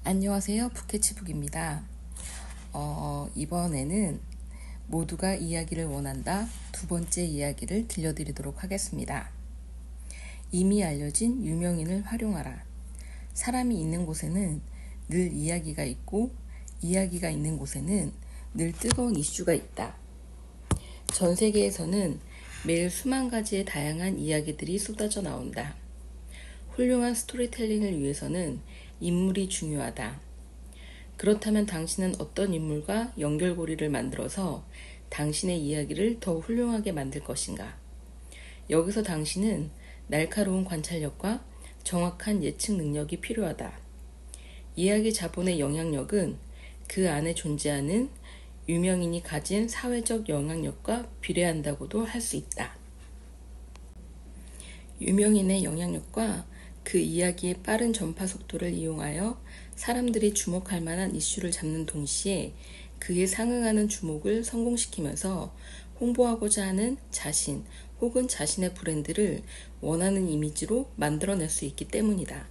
안녕하세요. 푸케치북입니다. 이번에는 모두가 이야기를 원한다 두 번째 이야기를 들려드리도록 하겠습니다. 이미 알려진 유명인을 활용하라. 사람이 있는 곳에는 늘 이야기가 있고 이야기가 있는 곳에는 늘 뜨거운 이슈가 있다. 전 세계에서는 매일 수만 가지의 다양한 이야기들이 쏟아져 나온다. 훌륭한 스토리텔링을 위해서는 인물이 중요하다. 그렇다면 당신은 어떤 인물과 연결고리를 만들어서 당신의 이야기를 더 훌륭하게 만들 것인가? 여기서 당신은 날카로운 관찰력과 정확한 예측 능력이 필요하다. 이야기 자본의 영향력은 그 안에 존재하는 유명인이 가진 사회적 영향력과 비례한다고도 할 수 있다. 유명인의 영향력과 그 이야기의 빠른 전파 속도를 이용하여 사람들이 주목할 만한 이슈를 잡는 동시에 그에 상응하는 주목을 성공시키면서 홍보하고자 하는 자신 혹은 자신의 브랜드를 원하는 이미지로 만들어낼 수 있기 때문이다.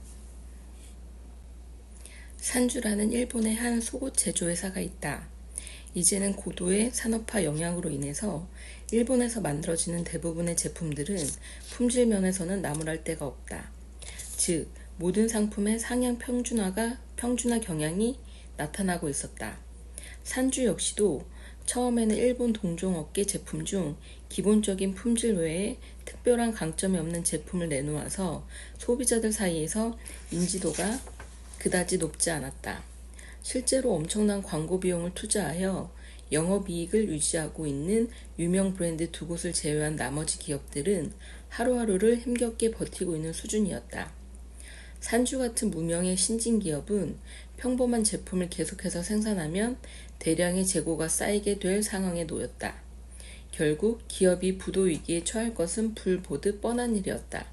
산주라는 일본의 한 속옷 제조회사가 있다. 이제는 고도의 산업화 영향으로 인해서 일본에서 만들어지는 대부분의 제품들은 품질 면에서는 나무랄 데가 없다. 즉, 모든 상품의 상향 평준화 경향이 나타나고 있었다. 산주 역시도 처음에는 일본 동종업계 제품 중 기본적인 품질 외에 특별한 강점이 없는 제품을 내놓아서 소비자들 사이에서 인지도가 그다지 높지 않았다. 실제로 엄청난 광고 비용을 투자하여 영업이익을 유지하고 있는 유명 브랜드 두 곳을 제외한 나머지 기업들은 하루하루를 힘겹게 버티고 있는 수준이었다. 산주 같은 무명의 신진 기업은 평범한 제품을 계속해서 생산하면 대량의 재고가 쌓이게 될 상황에 놓였다. 결국 기업이 부도 위기에 처할 것은 불보듯 뻔한 일이었다.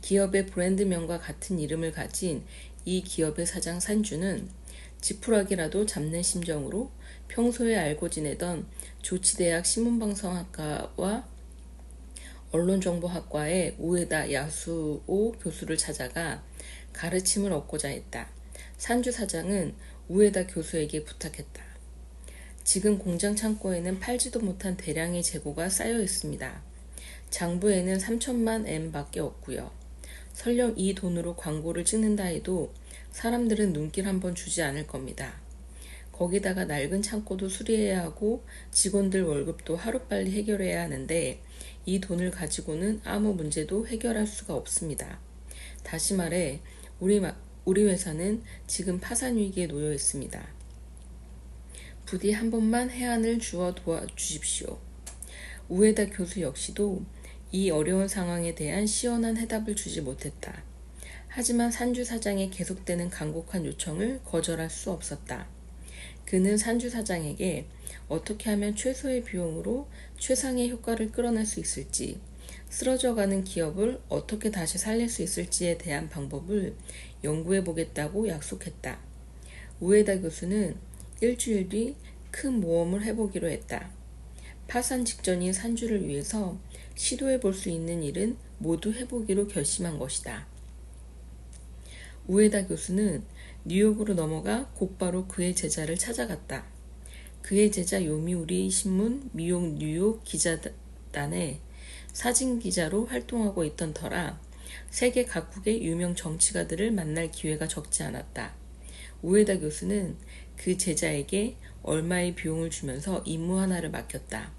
기업의 브랜드명과 같은 이름을 가진 이 기업의 사장 산주는 지푸라기라도 잡는 심정으로 평소에 알고 지내던 조치대학 신문방송학과와 언론정보학과의 우에다 야수오 교수를 찾아가 가르침을 얻고자 했다. 산주 사장은 우에다 교수에게 부탁했다. 지금 공장 창고에는 팔지도 못한 대량의 재고가 쌓여 있습니다. 장부에는 3천만 엔밖에 없고요. 설령 이 돈으로 광고를 찍는다 해도 사람들은 눈길 한번 주지 않을 겁니다. 거기다가 낡은 창고도 수리해야 하고 직원들 월급도 하루빨리 해결해야 하는데 이 돈을 가지고는 아무 문제도 해결할 수가 없습니다. 다시 말해 우리 회사는 지금 파산 위기에 놓여 있습니다. 부디 한 번만 해안을 주어 도와주십시오. 우에다 교수 역시도 이 어려운 상황에 대한 시원한 해답을 주지 못했다. 하지만 산주 사장의 계속되는 간곡한 요청을 거절할 수 없었다. 그는 산주 사장에게 어떻게 하면 최소의 비용으로 최상의 효과를 끌어낼 수 있을지, 쓰러져가는 기업을 어떻게 다시 살릴 수 있을지에 대한 방법을 연구해 보겠다고 약속했다. 우에다 교수는 일주일 뒤 큰 모험을 해보기로 했다. 파산 직전인 산주를 위해서 시도해 볼 수 있는 일은 모두 해보기로 결심한 것이다. 우에다 교수는 뉴욕으로 넘어가 곧바로 그의 제자를 찾아갔다. 그의 제자 요미우리 신문 미국 뉴욕 기자단의 사진 기자로 활동하고 있던 터라 세계 각국의 유명 정치가들을 만날 기회가 적지 않았다. 우에다 교수는 그 제자에게 얼마의 비용을 주면서 임무 하나를 맡겼다.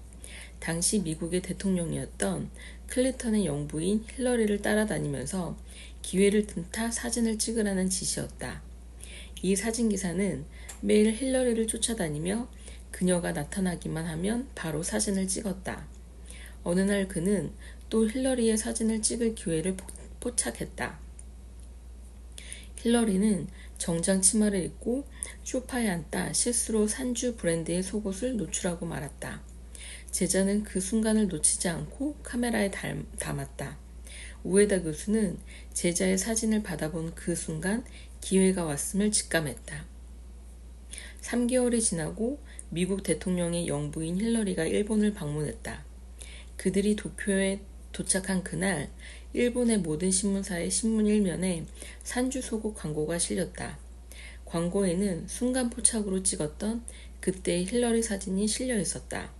당시 미국의 대통령이었던 클린턴의 영부인 힐러리를 따라다니면서 기회를 틈타 사진을 찍으라는 지시였다. 이 사진기사는 매일 힐러리를 쫓아다니며 그녀가 나타나기만 하면 바로 사진을 찍었다. 어느 날 그는 또 힐러리의 사진을 찍을 기회를 포착했다. 힐러리는 정장 치마를 입고 소파에 앉다 실수로 산주 브랜드의 속옷을 노출하고 말았다. 제자는 그 순간을 놓치지 않고 카메라에 담았다. 우에다 교수는 제자의 사진을 받아본 그 순간 기회가 왔음을 직감했다. 3개월이 지나고 미국 대통령의 영부인 힐러리가 일본을 방문했다. 그들이 도쿄에 도착한 그날 일본의 모든 신문사의 신문 일면에 산주 속옷 광고가 실렸다. 광고에는 순간 포착으로 찍었던 그때의 힐러리 사진이 실려 있었다.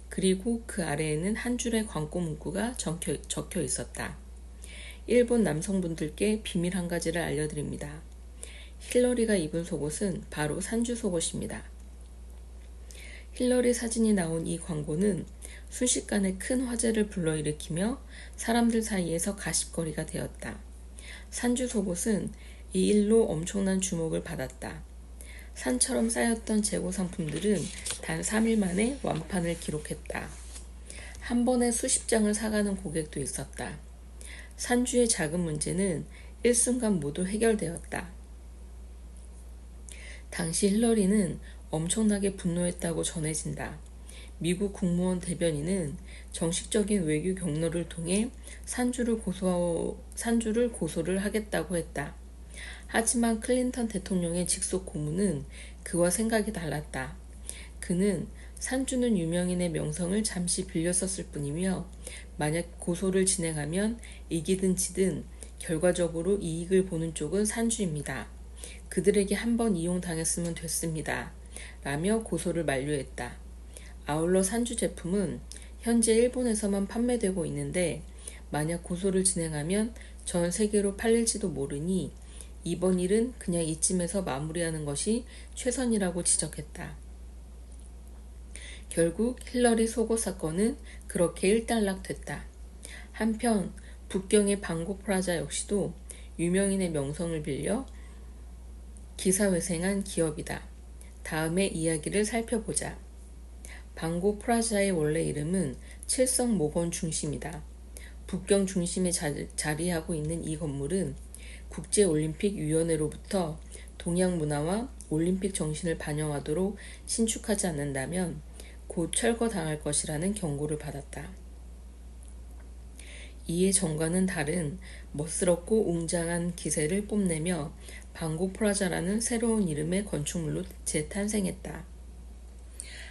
그리고 그 아래에는 한 줄의 광고 문구가 적혀 있었다. 일본 남성분들께 비밀 한 가지를 알려드립니다. 힐러리가 입은 속옷은 바로 산주 속옷입니다. 힐러리 사진이 나온 이 광고는 순식간에 큰 화제를 불러일으키며 사람들 사이에서 가십거리가 되었다. 산주 속옷은 이 일로 엄청난 주목을 받았다. 산처럼 쌓였던 재고 상품들은 단 3일 만에 완판을 기록했다. 한 번에 수십 장을 사가는 고객도 있었다. 산주의 작은 문제는 일순간 모두 해결되었다. 당시 힐러리는 엄청나게 분노했다고 전해진다. 미국 국무원 대변인은 정식적인 외교 경로를 통해 산주를 고소를 하겠다고 했다. 하지만 클린턴 대통령의 직속 고문은 그와 생각이 달랐다. 그는 산주는 유명인의 명성을 잠시 빌렸었을 뿐이며 만약 고소를 진행하면 이기든 지든 결과적으로 이익을 보는 쪽은 산주입니다. 그들에게 한번 이용당했으면 됐습니다. 라며 고소를 만료했다. 아울러 산주 제품은 현재 일본에서만 판매되고 있는데 만약 고소를 진행하면 전 세계로 팔릴지도 모르니 이번 일은 그냥 이쯤에서 마무리하는 것이 최선이라고 지적했다. 결국 힐러리 속옷 사건은 그렇게 일단락됐다. 한편 북경의 방고 프라자 역시도 유명인의 명성을 빌려 기사회생한 기업이다. 다음에 이야기를 살펴보자. 방고 프라자의 원래 이름은 칠성 목원 중심이다. 북경 중심에 자리하고 있는 이 건물은 국제올림픽위원회로부터 동양 문화와 올림픽 정신을 반영하도록 신축하지 않는다면 곧 철거당할 것이라는 경고를 받았다. 이에 정과는 다른 멋스럽고 웅장한 기세를 뽐내며 방고 프라자라는 새로운 이름의 건축물로 재탄생했다.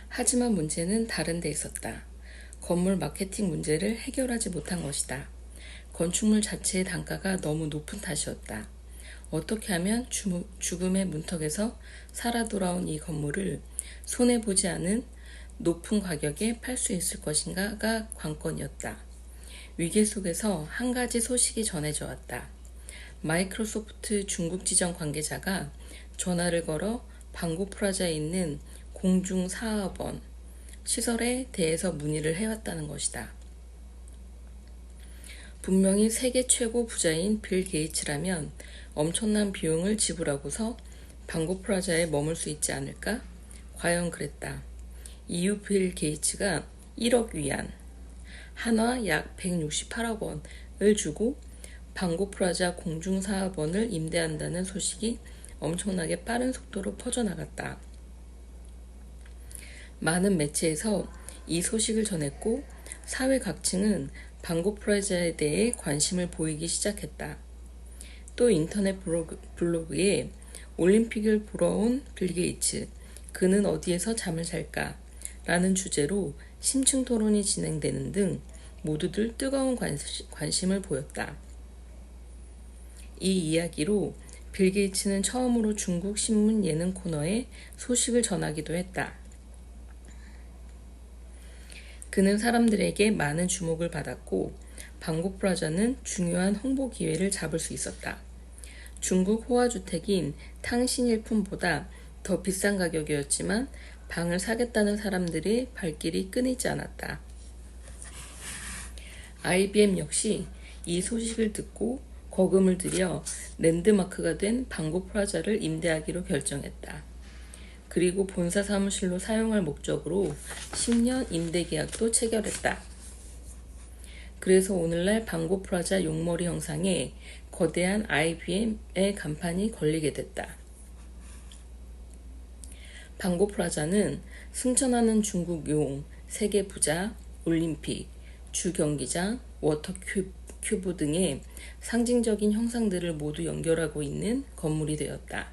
하지만 문제는 다른 데 있었다. 건물 마케팅 문제를 해결하지 못한 것이다. 건축물 자체의 단가가 너무 높은 탓이었다. 어떻게 하면 죽음의 문턱에서 살아 돌아온 이 건물을 손해보지 않은 높은 가격에 팔 수 있을 것인가가 관건이었다. 위기 속에서 한 가지 소식이 전해져 왔다. 마이크로소프트 중국 지점 관계자가 전화를 걸어 방고 프라자에 있는 공중사업원 시설에 대해서 문의를 해왔다는 것이다. 분명히 세계 최고 부자인 빌 게이츠라면 엄청난 비용을 지불하고서 방고 프라자에 머물 수 있지 않을까? 과연 그랬다. 이후 빌 게이츠가 1억 위안, 한화 약 168억 원을 주고 방고 프라자 공중사업원을 임대한다는 소식이 엄청나게 빠른 속도로 퍼져나갔다. 많은 매체에서 이 소식을 전했고 사회 각층은 방고 프라자에 대해 관심을 보이기 시작했다. 또 인터넷 블로그에 올림픽을 보러 온 빌 게이츠, 그는 어디에서 잠을 잘까? 라는 주제로 심층 토론이 진행되는 등 모두들 뜨거운 관심을 보였다. 이 이야기로 빌 게이츠는 처음으로 중국 신문 예능 코너에 소식을 전하기도 했다. 그는 사람들에게 많은 주목을 받았고 방고 프라자는 중요한 홍보 기회를 잡을 수 있었다. 중국 호화주택인 탕신일품보다 더 비싼 가격이었지만 방을 사겠다는 사람들의 발길이 끊이지 않았다. IBM 역시 이 소식을 듣고 거금을 들여 랜드마크가 된 방고 프라자를 임대하기로 결정했다. 그리고 본사 사무실로 사용할 목적으로 10년 임대 계약도 체결했다. 그래서 오늘날 방고 프라자 용머리 형상에 거대한 IBM의 간판이 걸리게 됐다. 방고 프라자는 승천하는 중국 용, 세계 부자, 올림픽, 주 경기장, 워터 큐브 등의 상징적인 형상들을 모두 연결하고 있는 건물이 되었다.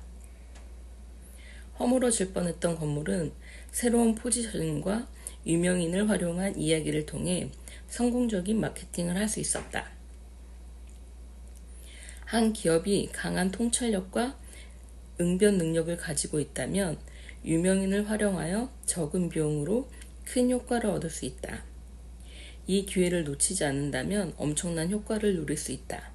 허물어질 뻔했던 건물은 새로운 포지셔닝과 유명인을 활용한 이야기를 통해 성공적인 마케팅을 할 수 있었다. 한 기업이 강한 통찰력과 응변 능력을 가지고 있다면 유명인을 활용하여 적은 비용으로 큰 효과를 얻을 수 있다. 이 기회를 놓치지 않는다면 엄청난 효과를 누릴 수 있다.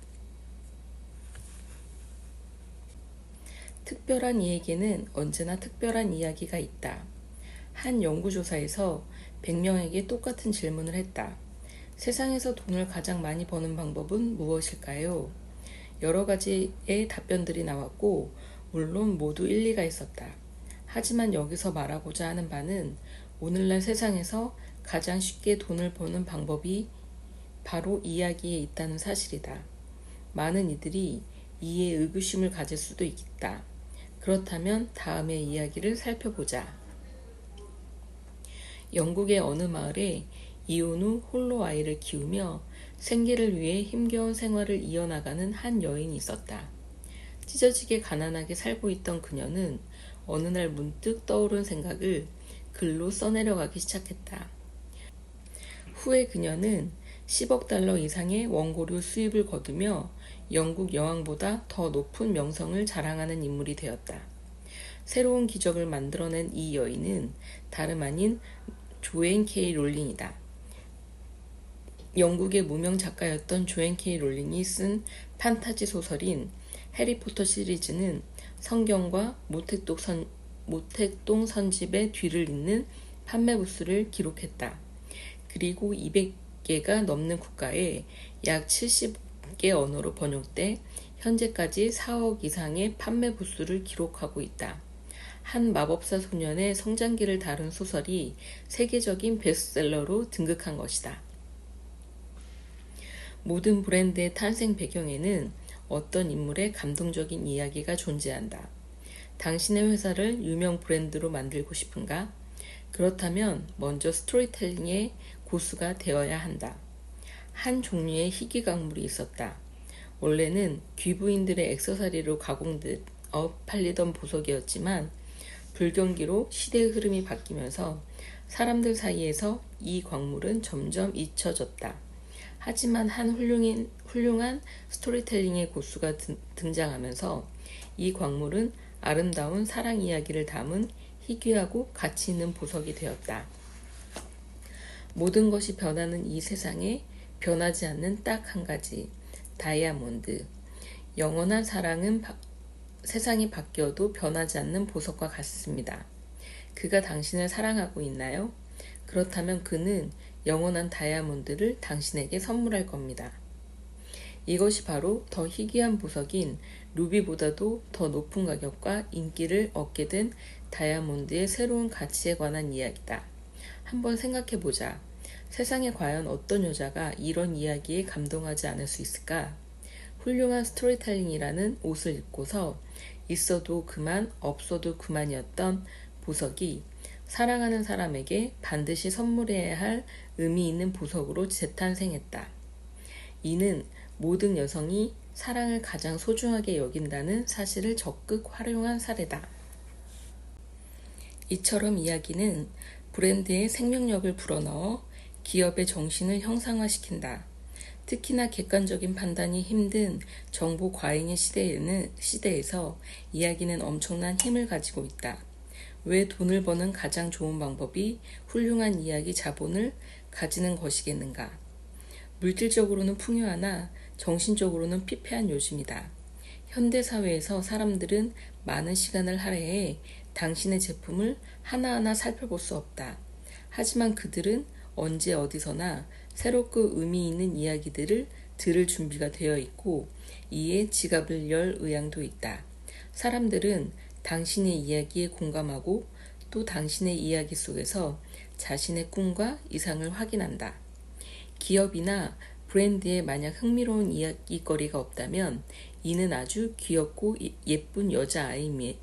특별한 이에게는 언제나 특별한 이야기가 있다. 한 연구조사에서 100명에게 똑같은 질문을 했다. 세상에서 돈을 가장 많이 버는 방법은 무엇일까요? 여러 가지의 답변들이 나왔고, 물론 모두 일리가 있었다. 하지만 여기서 말하고자 하는 바는 오늘날 세상에서 가장 쉽게 돈을 버는 방법이 바로 이야기에 있다는 사실이다. 많은 이들이 이에 의구심을 가질 수도 있다. 그렇다면 다음의 이야기를 살펴보자. 영국의 어느 마을에 이혼 후 홀로 아이를 키우며 생계를 위해 힘겨운 생활을 이어나가는 한 여인이 있었다. 찢어지게 가난하게 살고 있던 그녀는 어느 날 문득 떠오른 생각을 글로 써내려가기 시작했다. 후에 그녀는 10억 달러 이상의 원고료 수입을 거두며 영국 여왕보다 더 높은 명성을 자랑하는 인물이 되었다. 새로운 기적을 만들어낸 이 여인은 다름 아닌 조앤 K 롤링이다. 영국의 무명 작가였던 조앤 K 롤링이 쓴 판타지 소설인 해리포터 시리즈는 성경과 모택동 선집의 뒤를 잇는 판매 부수를 기록했다. 그리고 200개가 넘는 국가에 약 70개 언어로 번역돼 현재까지 4억 이상의 판매 부수를 기록하고 있다. 한 마법사 소년의 성장기를 다룬 소설이 세계적인 베스트셀러로 등극한 것이다. 모든 브랜드의 탄생 배경에는 어떤 인물의 감동적인 이야기가 존재한다. 당신의 회사를 유명 브랜드로 만들고 싶은가? 그렇다면 먼저 스토리텔링의 고수가 되어야 한다. 한 종류의 희귀 강물이 있었다. 원래는 귀부인들의 액세서리로 가공되어 팔리던 보석이었지만 불경기로 시대의 흐름이 바뀌면서 사람들 사이에서 이 광물은 점점 잊혀졌다. 하지만 한 훌륭한 스토리텔링의 고수가 등장하면서 이 광물은 아름다운 사랑 이야기를 담은 희귀하고 가치 있는 보석이 되었다. 모든 것이 변하는 이 세상에 변하지 않는 딱 한 가지, 다이아몬드. 영원한 사랑은 세상이 바뀌어도 변하지 않는 보석과 같습니다. 그가 당신을 사랑하고 있나요? 그렇다면 그는 영원한 다이아몬드를 당신에게 선물할 겁니다. 이것이 바로 더 희귀한 보석인 루비보다도 더 높은 가격과 인기를 얻게 된 다이아몬드의 새로운 가치에 관한 이야기다. 한번 생각해보자. 세상에 과연 어떤 여자가 이런 이야기에 감동하지 않을 수 있을까? 훌륭한 스토리텔링이라는 옷을 입고서 있어도 그만 없어도 그만이었던 보석이 사랑하는 사람에게 반드시 선물해야 할 의미 있는 보석으로 재탄생했다. 이는 모든 여성이 사랑을 가장 소중하게 여긴다는 사실을 적극 활용한 사례다. 이처럼 이야기는 브랜드의 생명력을 불어넣어 기업의 정신을 형상화시킨다. 특히나 객관적인 판단이 힘든 정보 과잉의 시대에서 이야기는 엄청난 힘을 가지고 있다. 왜 돈을 버는 가장 좋은 방법이 훌륭한 이야기 자본을 가지는 것이겠는가? 물질적으로는 풍요하나 정신적으로는 피폐한 요즘이다. 현대사회에서 사람들은 많은 시간을 할애해 당신의 제품을 하나하나 살펴볼 수 없다. 하지만 그들은 언제 어디서나 새롭고 의미 있는 이야기들을 들을 준비가 되어 있고 이에 지갑을 열 의향도 있다. 사람들은 당신의 이야기에 공감하고 또 당신의 이야기 속에서 자신의 꿈과 이상을 확인한다. 기업이나 브랜드에 만약 흥미로운 이야기거리가 없다면 이는 아주 귀엽고 예쁜 여자아이임에도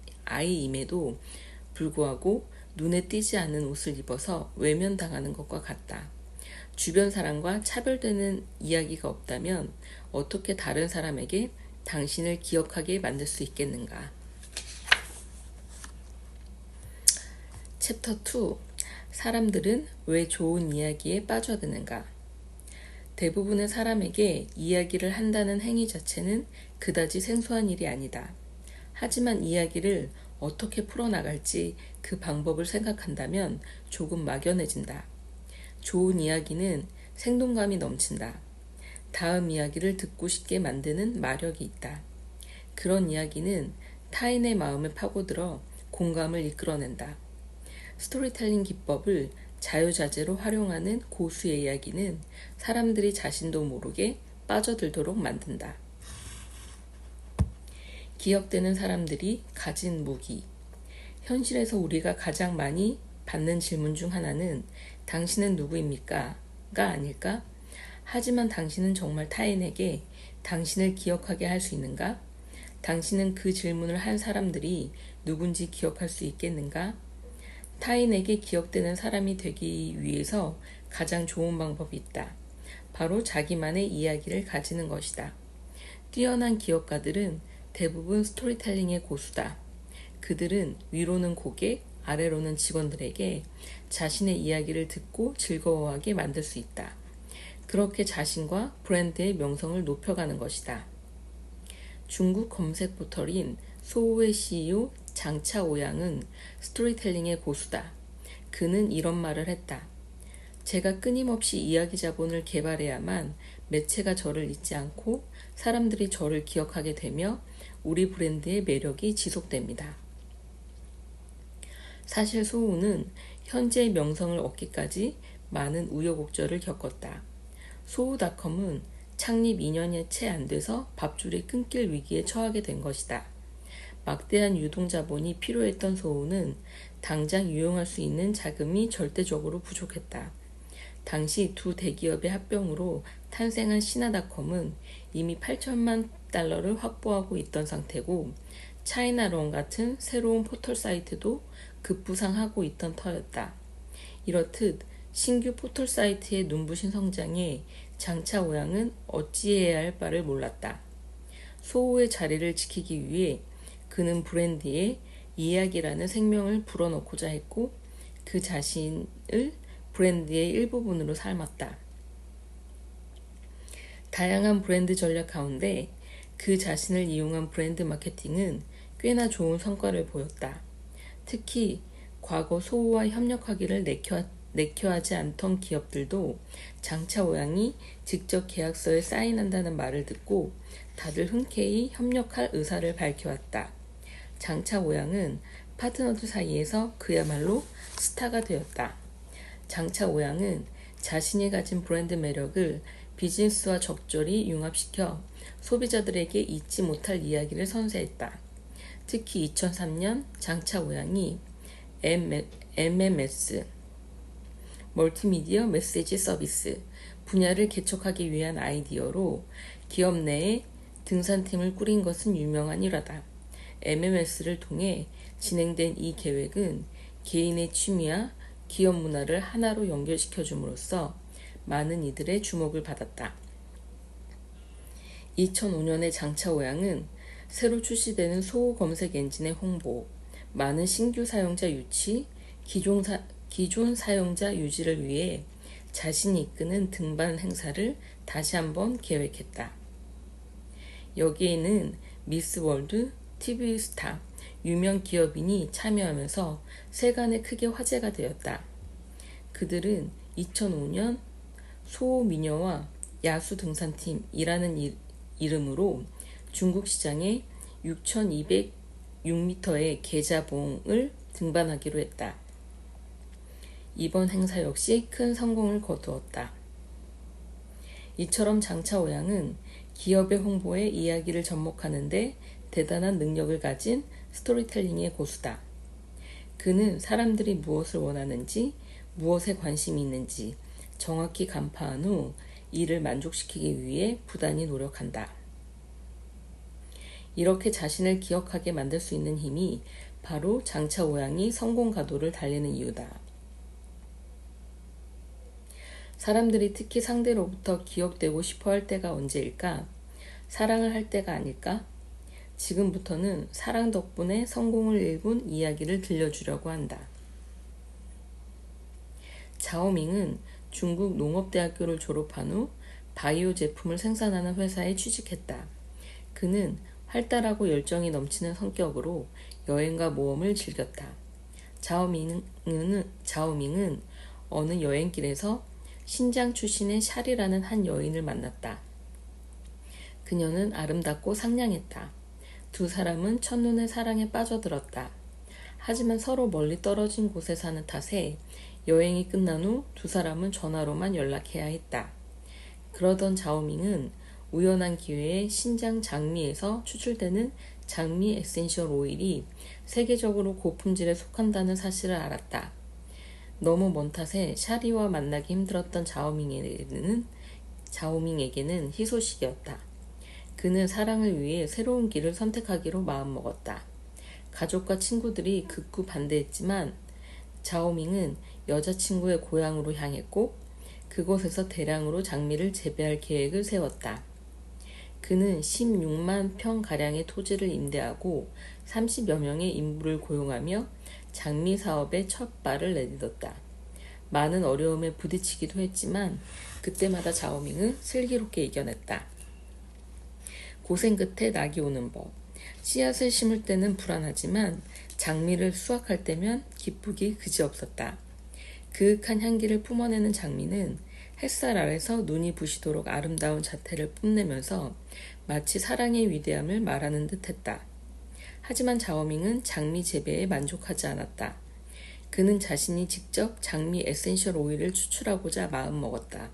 불구하고 눈에 띄지 않는 옷을 입어서 외면당하는 것과 같다. 주변 사람과 차별되는 이야기가 없다면 어떻게 다른 사람에게 당신을 기억하게 만들 수 있겠는가? 챕터 2. 사람들은 왜 좋은 이야기에 빠져드는가? 대부분의 사람에게 이야기를 한다는 행위 자체는 그다지 생소한 일이 아니다. 하지만 이야기를 어떻게 풀어나갈지 그 방법을 생각한다면 조금 막연해진다. 좋은 이야기는 생동감이 넘친다. 다음 이야기를 듣고 싶게 만드는 마력이 있다. 그런 이야기는 타인의 마음을 파고들어 공감을 이끌어낸다. 스토리텔링 기법을 자유자재로 활용하는 고수의 이야기는 사람들이 자신도 모르게 빠져들도록 만든다. 기억되는 사람들이 가진 무기. 현실에서 우리가 가장 많이 받는 질문 중 하나는 당신은 누구입니까? 가 아닐까? 하지만 당신은 정말 타인에게 당신을 기억하게 할 수 있는가? 당신은 그 질문을 한 사람들이 누군지 기억할 수 있겠는가? 타인에게 기억되는 사람이 되기 위해서 가장 좋은 방법이 있다. 바로 자기만의 이야기를 가지는 것이다. 뛰어난 기업가들은 대부분 스토리텔링의 고수다. 그들은 위로는 고객, 아래로는 직원들에게 자신의 이야기를 듣고 즐거워하게 만들 수 있다. 그렇게 자신과 브랜드의 명성을 높여가는 것이다. 중국 검색 포털인 소우의 CEO 장차오양은 스토리텔링의 고수다. 그는 이런 말을 했다. 제가 끊임없이 이야기 자본을 개발해야만 매체가 저를 잊지 않고 사람들이 저를 기억하게 되며 우리 브랜드의 매력이 지속됩니다. 사실 소우는 현재의 명성을 얻기까지 많은 우여곡절을 겪었다. 소우닷컴은 창립 2년이 채 안 돼서 밥줄이 끊길 위기에 처하게 된 것이다. 막대한 유동자본이 필요했던 소우는 당장 유용할 수 있는 자금이 절대적으로 부족했다. 당시 두 대기업의 합병으로 탄생한 시나닷컴은 이미 8천만 달러를 확보하고 있던 상태고 차이나론 같은 새로운 포털 사이트도 급부상하고 있던 터였다. 이렇듯 신규 포털 사이트의 눈부신 성장에 장차 오양은 어찌해야 할 바를 몰랐다. 소우의 자리를 지키기 위해 그는 브랜드에 이야기라는 생명을 불어넣고자 했고 그 자신을 브랜드의 일부분으로 삼았다. 다양한 브랜드 전략 가운데 그 자신을 이용한 브랜드 마케팅은 꽤나 좋은 성과를 보였다. 특히 과거 소우와 협력하기를 내켜하지 않던 기업들도 장차 오양이 직접 계약서에 사인한다는 말을 듣고 다들 흔쾌히 협력할 의사를 밝혀왔다. 장차 오양은 파트너들 사이에서 그야말로 스타가 되었다. 장차 오양은 자신이 가진 브랜드 매력을 비즈니스와 적절히 융합시켜 소비자들에게 잊지 못할 이야기를 선사했다. 특히 2003년 장차 오양이 MMS 멀티미디어 메시지 서비스 분야를 개척하기 위한 아이디어로 기업 내에 등산팀을 꾸린 것은 유명한 일화다. MMS를 통해 진행된 이 계획은 개인의 취미와 기업 문화를 하나로 연결시켜 줌으로써 많은 이들의 주목을 받았다. 2005년에 장차 오양은 새로 출시되는 소우 검색 엔진의 홍보, 많은 신규 사용자 유치, 기존 사용자 유지를 위해 자신이 이끄는 등반 행사를 다시 한번 계획했다. 여기에는 미스 월드, TV 스타, 유명 기업인이 참여하면서 세간에 크게 화제가 되었다. 그들은 2005년 소우 미녀와 야수 등산팀이라는 이름으로 중국 시장에 6,206m의 계자봉을 등반하기로 했다. 이번 행사 역시 큰 성공을 거두었다. 이처럼 장차 오양은 기업의 홍보에 이야기를 접목하는데 대단한 능력을 가진 스토리텔링의 고수다. 그는 사람들이 무엇을 원하는지, 무엇에 관심이 있는지 정확히 간파한 후 이를 만족시키기 위해 부단히 노력한다. 이렇게 자신을 기억하게 만들 수 있는 힘이 바로 장차 오양이 성공 가도를 달리는 이유다. 사람들이 특히 상대로부터 기억되고 싶어 할 때가 언제일까? 사랑을 할 때가 아닐까? 지금부터는 사랑 덕분에 성공을 일군 이야기를 들려주려고 한다. 자오밍은 중국 농업대학교를 졸업한 후 바이오 제품을 생산하는 회사에 취직했다. 그는 활달하고 열정이 넘치는 성격으로 여행과 모험을 즐겼다. 자오밍은 어느 여행길에서 신장 출신의 샤리라는 한 여인을 만났다. 그녀는 아름답고 상냥했다. 두 사람은 첫눈에 사랑에 빠져들었다. 하지만 서로 멀리 떨어진 곳에 사는 탓에 여행이 끝난 후 두 사람은 전화로만 연락해야 했다. 그러던 자오밍은 우연한 기회에 신장 장미에서 추출되는 장미 에센셜 오일이 세계적으로 고품질에 속한다는 사실을 알았다. 너무 먼 탓에 샤리와 만나기 힘들었던 자오밍에게는 희소식이었다. 그는 사랑을 위해 새로운 길을 선택하기로 마음먹었다. 가족과 친구들이 극구 반대했지만 자오밍은 여자친구의 고향으로 향했고 그곳에서 대량으로 장미를 재배할 계획을 세웠다. 그는 16만 평가량의 토지를 임대하고 30여 명의 인부를 고용하며 장미 사업에 첫 발을 내딛었다. 많은 어려움에 부딪히기도 했지만 그때마다 자오밍은 슬기롭게 이겨냈다. 고생 끝에 낙이 오는 법. 씨앗을 심을 때는 불안하지만 장미를 수확할 때면 기쁘기 그지없었다. 그윽한 향기를 뿜어내는 장미는 햇살 아래서 눈이 부시도록 아름다운 자태를 뽐내면서 마치 사랑의 위대함을 말하는 듯했다. 하지만 자오밍은 장미 재배에 만족하지 않았다. 그는 자신이 직접 장미 에센셜 오일을 추출하고자 마음먹었다.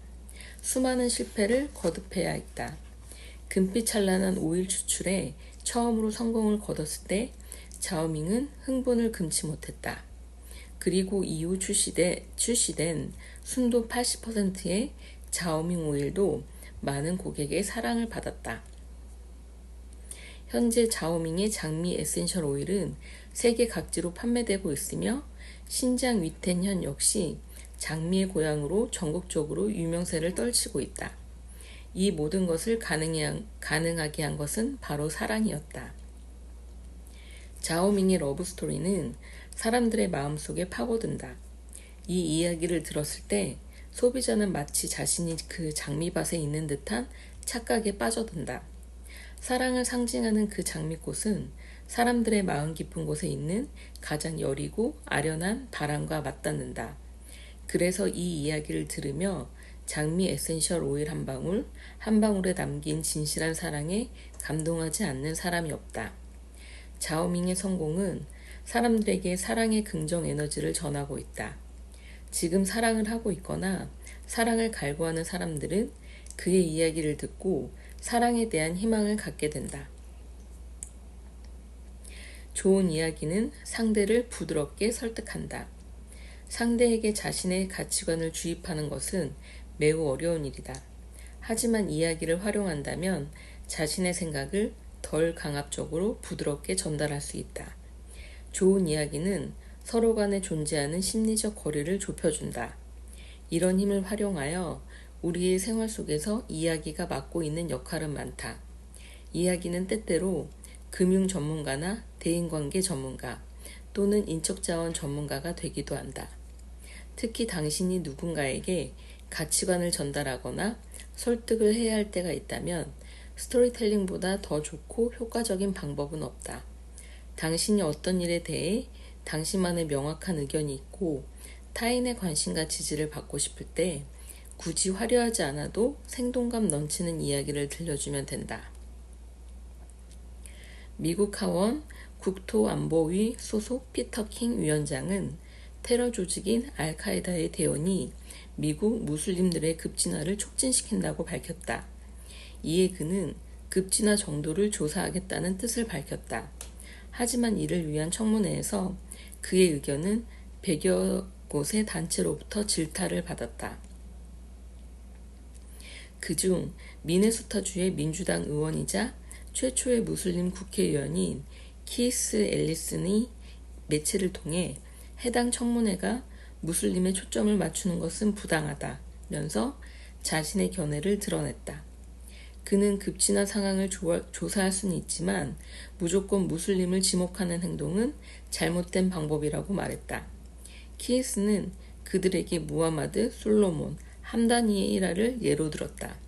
수많은 실패를 거듭해야 했다. 금빛 찬란한 오일 추출에 처음으로 성공을 거뒀을 때 자오밍은 흥분을 금치 못했다. 그리고 이후 출시된 순도 80%의 자오밍 오일도 많은 고객의 사랑을 받았다. 현재 자오밍의 장미 에센셜 오일은 세계 각지로 판매되고 있으며 신장 위텐현 역시 장미의 고향으로 전국적으로 유명세를 떨치고 있다. 이 모든 것을 가능하게 한 것은 바로 사랑이었다. 자오밍의 러브스토리는 사람들의 마음속에 파고든다. 이 이야기를 들었을 때 소비자는 마치 자신이 그 장미밭에 있는 듯한 착각에 빠져든다. 사랑을 상징하는 그 장미꽃은 사람들의 마음 깊은 곳에 있는 가장 여리고 아련한 바람과 맞닿는다. 그래서 이 이야기를 들으며 장미 에센셜 오일 한 방울에 담긴 진실한 사랑에 감동하지 않는 사람이 없다. 자오밍의 성공은 사람들에게 사랑의 긍정 에너지를 전하고 있다. 지금 사랑을 하고 있거나 사랑을 갈구하는 사람들은 그의 이야기를 듣고 사랑에 대한 희망을 갖게 된다. 좋은 이야기는 상대를 부드럽게 설득한다. 상대에게 자신의 가치관을 주입하는 것은 매우 어려운 일이다. 하지만 이야기를 활용한다면 자신의 생각을 덜 강압적으로 부드럽게 전달할 수 있다. 좋은 이야기는 서로 간에 존재하는 심리적 거리를 좁혀준다. 이런 힘을 활용하여 우리의 생활 속에서 이야기가 맡고 있는 역할은 많다. 이야기는 때때로 금융 전문가나 대인관계 전문가 또는 인적자원 전문가가 되기도 한다. 특히 당신이 누군가에게 가치관을 전달하거나 설득을 해야 할 때가 있다면 스토리텔링보다 더 좋고 효과적인 방법은 없다. 당신이 어떤 일에 대해 당신만의 명확한 의견이 있고 타인의 관심과 지지를 받고 싶을 때 굳이 화려하지 않아도 생동감 넘치는 이야기를 들려주면 된다. 미국 하원 국토안보위 소속 피터 킹 위원장은 테러 조직인 알카에다의 대원이 미국 무슬림들의 급진화를 촉진시킨다고 밝혔다. 이에 그는 급진화 정도를 조사하겠다는 뜻을 밝혔다. 하지만 이를 위한 청문회에서 그의 의견은 100여 곳의 단체로부터 질타를 받았다. 그중 미네소타주의 민주당 의원이자 최초의 무슬림 국회의원인 키스 앨리슨이 매체를 통해 해당 청문회가 무슬림에 초점을 맞추는 것은 부당하다면서 자신의 견해를 드러냈다. 그는 급진화 상황을 조사할 수는 있지만 무조건 무슬림을 지목하는 행동은 잘못된 방법이라고 말했다. 키스는 그들에게 무하마드, 솔로몬, 함다니의 일화를 예로 들었다.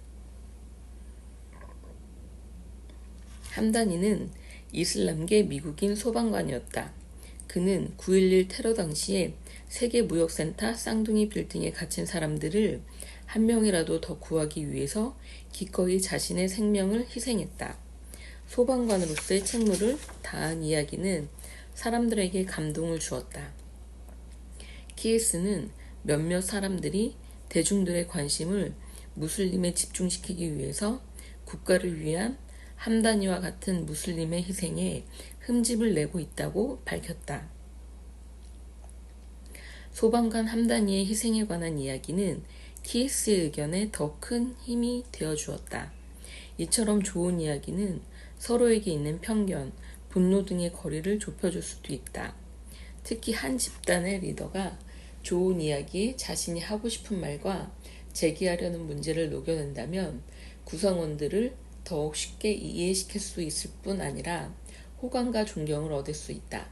함다니는 이슬람계 미국인 소방관이었다. 그는 9.11 테러 당시에 세계무역센터 쌍둥이 빌딩에 갇힌 사람들을 한 명이라도 더 구하기 위해서 기꺼이 자신의 생명을 희생했다. 소방관으로서의 책무를 다한 이야기는 사람들에게 감동을 주었다. 키에스는 몇몇 사람들이 대중들의 관심을 무슬림에 집중시키기 위해서 국가를 위한 함다니와 같은 무슬림의 희생에 흠집을 내고 있다고 밝혔다. 소방관 함다니의 희생에 관한 이야기는 키에스의 의견에 더 큰 힘이 되어 주었다. 이처럼 좋은 이야기는 서로에게 있는 편견, 분노 등의 거리를 좁혀줄 수도 있다. 특히 한 집단의 리더가 좋은 이야기에 자신이 하고 싶은 말과 제기하려는 문제를 녹여낸다면 구성원들을 더욱 쉽게 이해시킬 수 있을 뿐 아니라 호감과 존경을 얻을 수 있다.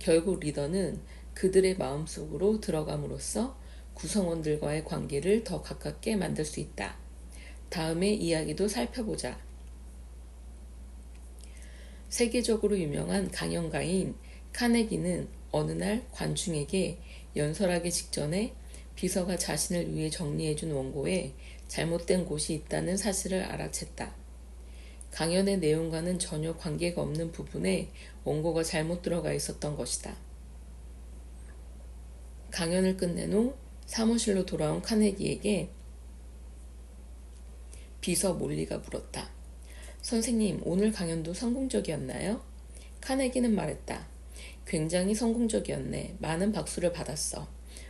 결국 리더는 그들의 마음속으로 들어감으로써 구성원들과의 관계를 더 가깝게 만들 수 있다. 다음의 이야기도 살펴보자. 세계적으로 유명한 강연가인 카네기는 어느 날 관중에게 연설하기 직전에 비서가 자신을 위해 정리해준 원고에 잘못된 곳이 있다는 사실을 알아챘다. 강연의 내용과는 전혀 관계가 없는 부분에 원고가 잘못 들어가 있었던 것이다. 강연을 끝낸 후 사무실로 돌아온 카네기에게 비서 몰리가 물었다. 선생님, 오늘 강연도 성공적이었나요? 카네기는 말했다. 굉장히 성공적이었네. 많은 박수를 받았어.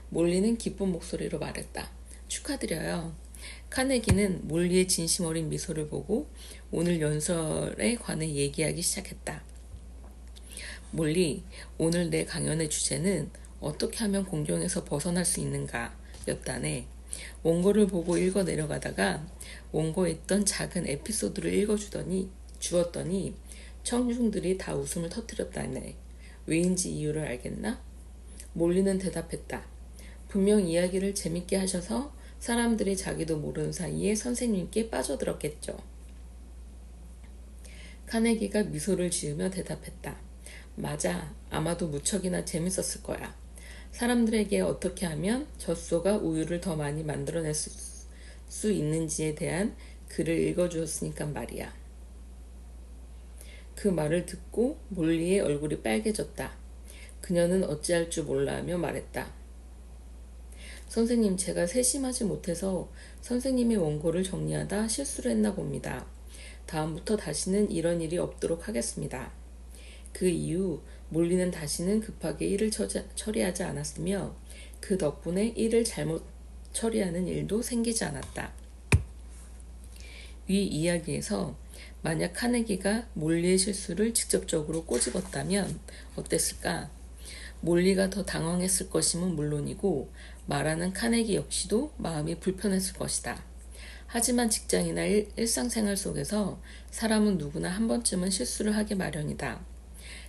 몰리는 기쁜 목소리로 말했다. 축하드려요. 카네기는 몰리의 진심 어린 미소를 보고 오늘 연설에 관해 얘기하기 시작했다. 몰리, 오늘 내 강연의 주제는 어떻게 하면 공경에서 벗어날 수 있는가 였다네. 원고를 보고 읽어 내려가다가 원고에 있던 작은 에피소드를 주었더니 청중들이 다 웃음을 터뜨렸다네. 왜인지 이유를 알겠나? 몰리는 대답했다. 분명 이야기를 재밌게 하셔서 사람들이 자기도 모르는 사이에 선생님께 빠져들었겠죠. 카네기가 미소를 지으며 대답했다. 맞아. 아마도 무척이나 재밌었을 거야. 사람들에게 어떻게 하면 젖소가 우유를 더 많이 만들어낼 수 있는지에 대한 글을 읽어주었으니까 말이야. 그 말을 듣고 몰리의 얼굴이 빨개졌다. 그녀는 어찌할 줄 몰라 하며 말했다. 선생님, 제가 세심하지 못해서 선생님의 원고를 정리하다 실수를 했나 봅니다. 다음부터 다시는 이런 일이 없도록 하겠습니다. 그 이후 몰리는 다시는 급하게 일을 처리하지 않았으며 그 덕분에 일을 잘못 처리하는 일도 생기지 않았다. 위 이야기에서 만약 카네기가 몰리의 실수를 직접적으로 꼬집었다면 어땠을까? 몰리가 더 당황했을 것임은 물론이고 말하는 카네기 역시도 마음이 불편했을 것이다. 하지만 직장이나 일상생활 속에서 사람은 누구나 한 번쯤은 실수를 하기 마련이다.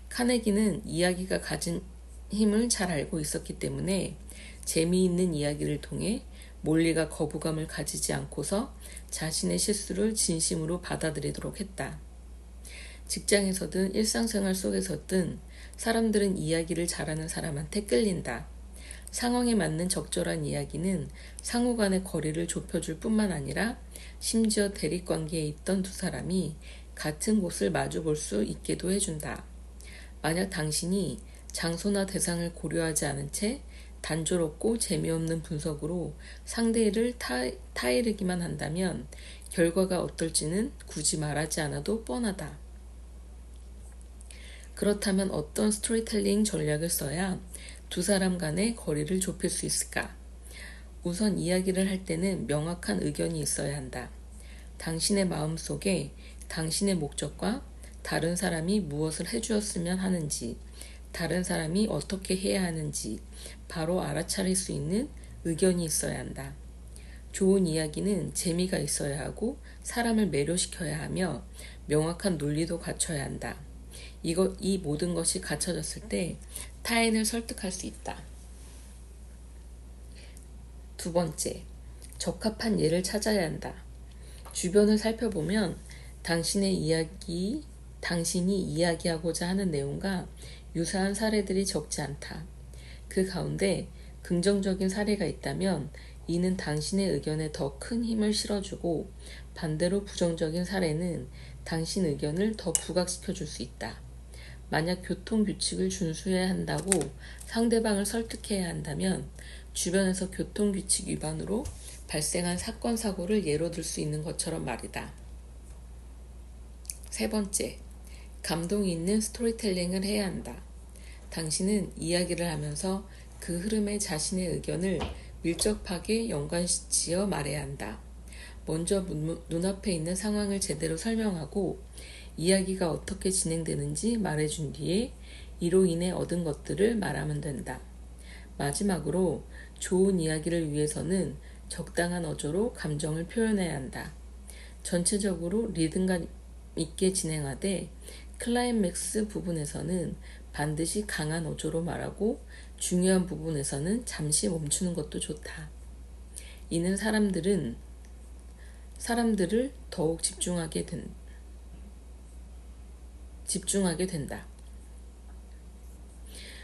카네기는 이야기가 가진 힘을 잘 알고 있었기 때문에 재미있는 이야기를 통해 몰리가 거부감을 가지지 않고서 자신의 실수를 진심으로 받아들이도록 했다. 직장에서든 일상생활 속에서든 사람들은 이야기를 잘하는 사람한테 끌린다. 상황에 맞는 적절한 이야기는 상호 간의 거리를 좁혀줄 뿐만 아니라 심지어 대립관계에 있던 두 사람이 같은 곳을 마주 볼 수 있게도 해준다. 만약 당신이 장소나 대상을 고려하지 않은 채 단조롭고 재미없는 분석으로 상대를 타이르기만 한다면 결과가 어떨지는 굳이 말하지 않아도 뻔하다. 그렇다면 어떤 스토리텔링 전략을 써야 두 사람 간의 거리를 좁힐 수 있을까? 우선 이야기를 할 때는 명확한 의견이 있어야 한다. 당신의 마음속에 당신의 목적과 다른 사람이 무엇을 해주었으면 하는지, 다른 사람이 어떻게 해야 하는지 바로 알아차릴 수 있는 의견이 있어야 한다. 좋은 이야기는 재미가 있어야 하고 사람을 매료시켜야 하며 명확한 논리도 갖춰야 한다. 이 모든 것이 갖춰졌을 때 타인을 설득할 수 있다. 두 번째, 적합한 예를 찾아야 한다. 주변을 살펴보면 당신의 이야기 당신이 이야기하고자 하는 내용과 유사한 사례들이 적지 않다. 그 가운데 긍정적인 사례가 있다면 이는 당신의 의견에 더 큰 힘을 실어주고, 반대로 부정적인 사례는 당신 의견을 더 부각시켜 줄 수 있다. 만약 교통 규칙을 준수해야 한다고 상대방을 설득해야 한다면 주변에서 교통 규칙 위반으로 발생한 사건, 사고를 예로 들 수 있는 것처럼 말이다. 세 번째, 감동이 있는 스토리텔링을 해야 한다. 당신은 이야기를 하면서 그 흐름에 자신의 의견을 밀접하게 연관지어 말해야 한다. 먼저 눈앞에 있는 상황을 제대로 설명하고 이야기가 어떻게 진행되는지 말해준 뒤에 이로 인해 얻은 것들을 말하면 된다. 마지막으로 좋은 이야기를 위해서는 적당한 어조로 감정을 표현해야 한다. 전체적으로 리듬감 있게 진행하되 클라이맥스 부분에서는 반드시 강한 어조로 말하고 중요한 부분에서는 잠시 멈추는 것도 좋다. 이는 사람들을 더욱 집중하게 된다.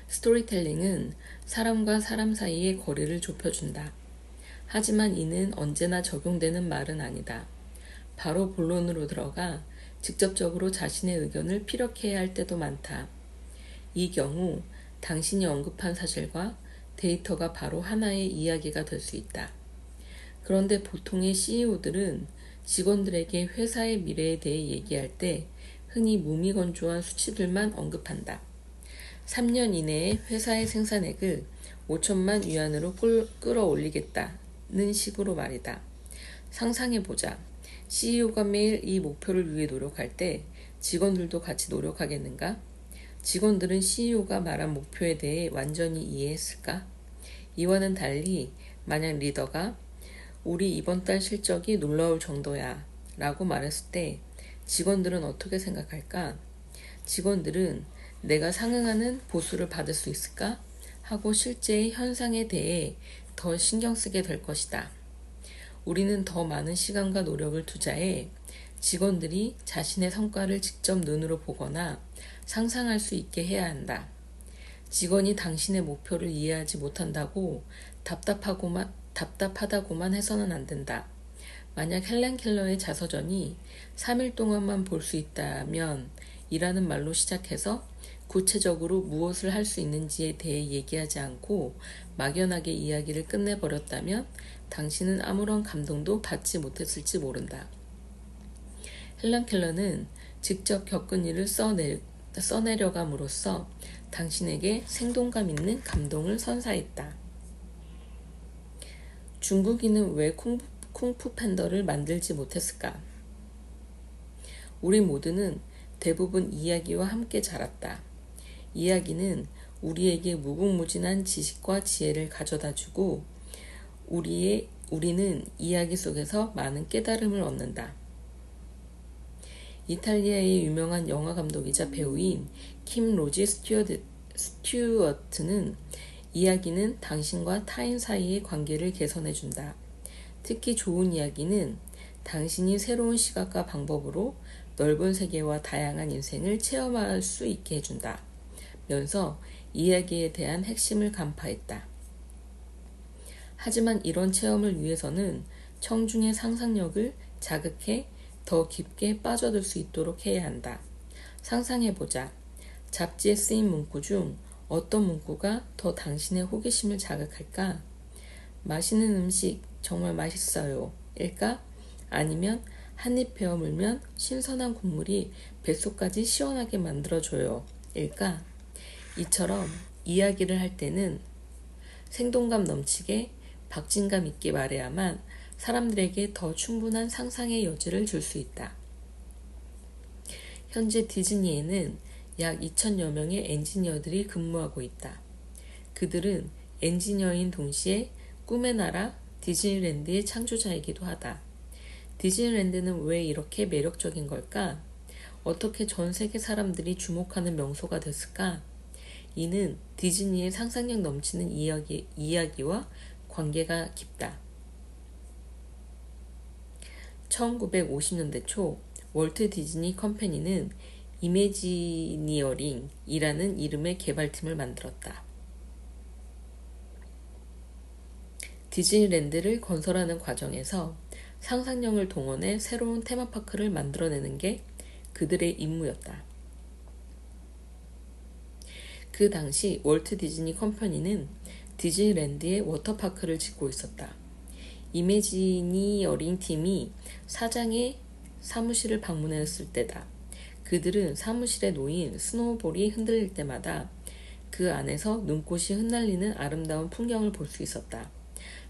스토리텔링은 사람과 사람 사이의 거리를 좁혀준다. 하지만 이는 언제나 적용되는 말은 아니다. 바로 본론으로 들어가 직접적으로 자신의 의견을 피력해야 할 때도 많다. 이 경우 당신이 언급한 사실과 데이터가 바로 하나의 이야기가 될 수 있다. 그런데 보통의 CEO들은 직원들에게 회사의 미래에 대해 얘기할 때 흔히 무미건조한 수치들만 언급한다. 3년 이내에 회사의 생산액을 5천만 위안으로 끌어올리겠다는 식으로 말이다. 상상해보자. CEO가 매일 이 목표를 위해 노력할 때 직원들도 같이 노력하겠는가? 직원들은 CEO가 말한 목표에 대해 완전히 이해했을까? 이와는 달리 만약 리더가 우리 이번 달 실적이 놀라울 정도야 라고 말했을 때 직원들은 어떻게 생각할까? 직원들은 내가 상응하는 보수를 받을 수 있을까? 하고 실제의 현상에 대해 더 신경 쓰게 될 것이다. 우리는 더 많은 시간과 노력을 투자해 직원들이 자신의 성과를 직접 눈으로 보거나 상상할 수 있게 해야 한다. 직원이 당신의 목표를 이해하지 못한다고 답답하다고만 해서는 안 된다. 만약 헬렌 켈러의 자서전이 3일 동안만 볼 수 있다면 이라는 말로 시작해서 구체적으로 무엇을 할 수 있는지에 대해 얘기하지 않고 막연하게 이야기를 끝내버렸다면 당신은 아무런 감동도 받지 못했을지 모른다. 헬렌 켈러는 직접 겪은 일을 써내려감으로써 당신에게 생동감 있는 감동을 선사했다. 중국인은 왜 쿵푸 팬더를 만들지 못했을까? 우리 모두는 대부분 이야기와 함께 자랐다. 이야기는 우리에게 무궁무진한 지식과 지혜를 가져다주고 우리는 이야기 속에서 많은 깨달음을 얻는다. 이탈리아의 유명한 영화 감독이자 배우인 킴 로지 스튜어트는 이야기는 당신과 타인 사이의 관계를 개선해준다. 특히 좋은 이야기는 당신이 새로운 시각과 방법으로 넓은 세계와 다양한 인생을 체험할 수 있게 해준다. 면서 이야기에 대한 핵심을 간파했다. 하지만 이런 체험을 위해서는 청중의 상상력을 자극해 더 깊게 빠져들 수 있도록 해야 한다. 상상해보자. 잡지에 쓰인 문구 중 어떤 문구가 더 당신의 호기심을 자극할까? 맛있는 음식 정말 맛있어요. 일까? 아니면 한입 베어 물면 신선한 국물이 뱃속까지 시원하게 만들어줘요. 일까? 이처럼 이야기를 할 때는 생동감 넘치게 박진감 있게 말해야만 사람들에게 더 충분한 상상의 여지를 줄 수 있다. 현재 디즈니에는 약 2,000여 명의 엔지니어들이 근무하고 있다. 그들은 엔지니어인 동시에 꿈의 나라 디즈니랜드의 창조자이기도 하다. 디즈니랜드는 왜 이렇게 매력적인 걸까? 어떻게 전 세계 사람들이 주목하는 명소가 됐을까? 이는 디즈니의 상상력 넘치는 이야기와 관계가 깊다. 1950년대 초 월트 디즈니 컴퍼니는 이미지니어링이라는 이름의 개발팀을 만들었다. 디즈니랜드를 건설하는 과정에서 상상력을 동원해 새로운 테마파크를 만들어내는 게 그들의 임무였다. 그 당시 월트 디즈니 컴퍼니는 디즈니랜드에 워터파크를 짓고 있었다. 이미지니어링 팀이 사장의 사무실을 방문했을 때다. 그들은 사무실에 놓인 스노우볼이 흔들릴 때마다 그 안에서 눈꽃이 흩날리는 아름다운 풍경을 볼 수 있었다.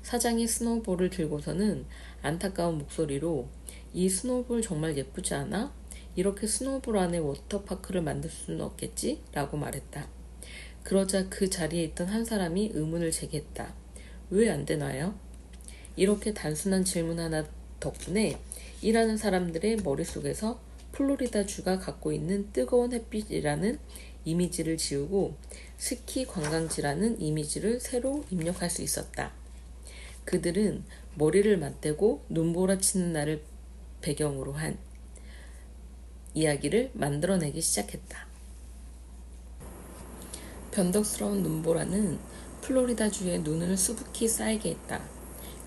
사장이 스노우볼을 들고서는 안타까운 목소리로 이 스노우볼 정말 예쁘지 않아? 이렇게 스노우볼 안에 워터파크를 만들 수는 없겠지? 라고 말했다. 그러자 그 자리에 있던 한 사람이 의문을 제기했다. 왜 안 되나요? 이렇게 단순한 질문 하나 덕분에 일하는 사람들의 머릿속에서 플로리다주가 갖고 있는 뜨거운 햇빛이라는 이미지를 지우고 스키 관광지라는 이미지를 새로 입력할 수 있었다. 그들은 머리를 맞대고 눈보라치는 날을 배경으로 한 이야기를 만들어내기 시작했다. 변덕스러운 눈보라는 플로리다주의 눈을 수북히 쌓이게 했다.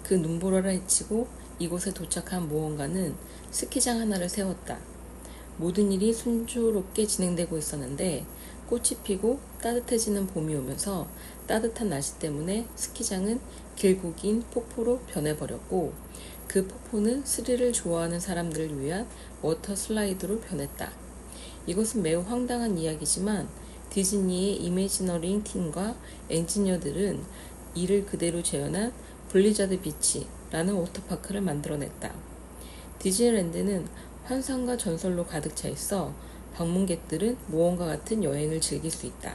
그 눈보라를 헤치고 이곳에 도착한 모험가는 스키장 하나를 세웠다. 모든 일이 순조롭게 진행되고 있었는데 꽃이 피고 따뜻해지는 봄이 오면서 따뜻한 날씨 때문에 스키장은 길고 긴 폭포로 변해버렸고 그 폭포는 스릴을 좋아하는 사람들을 위한 워터 슬라이드로 변했다. 이것은 매우 황당한 이야기지만 디즈니의 이미지너링 팀과 엔지니어들은 이를 그대로 재현한 블리자드 비치라는 워터파크를 만들어냈다. 디즈니랜드는 환상과 전설로 가득 차 있어 방문객들은 모험과 같은 여행을 즐길 수 있다.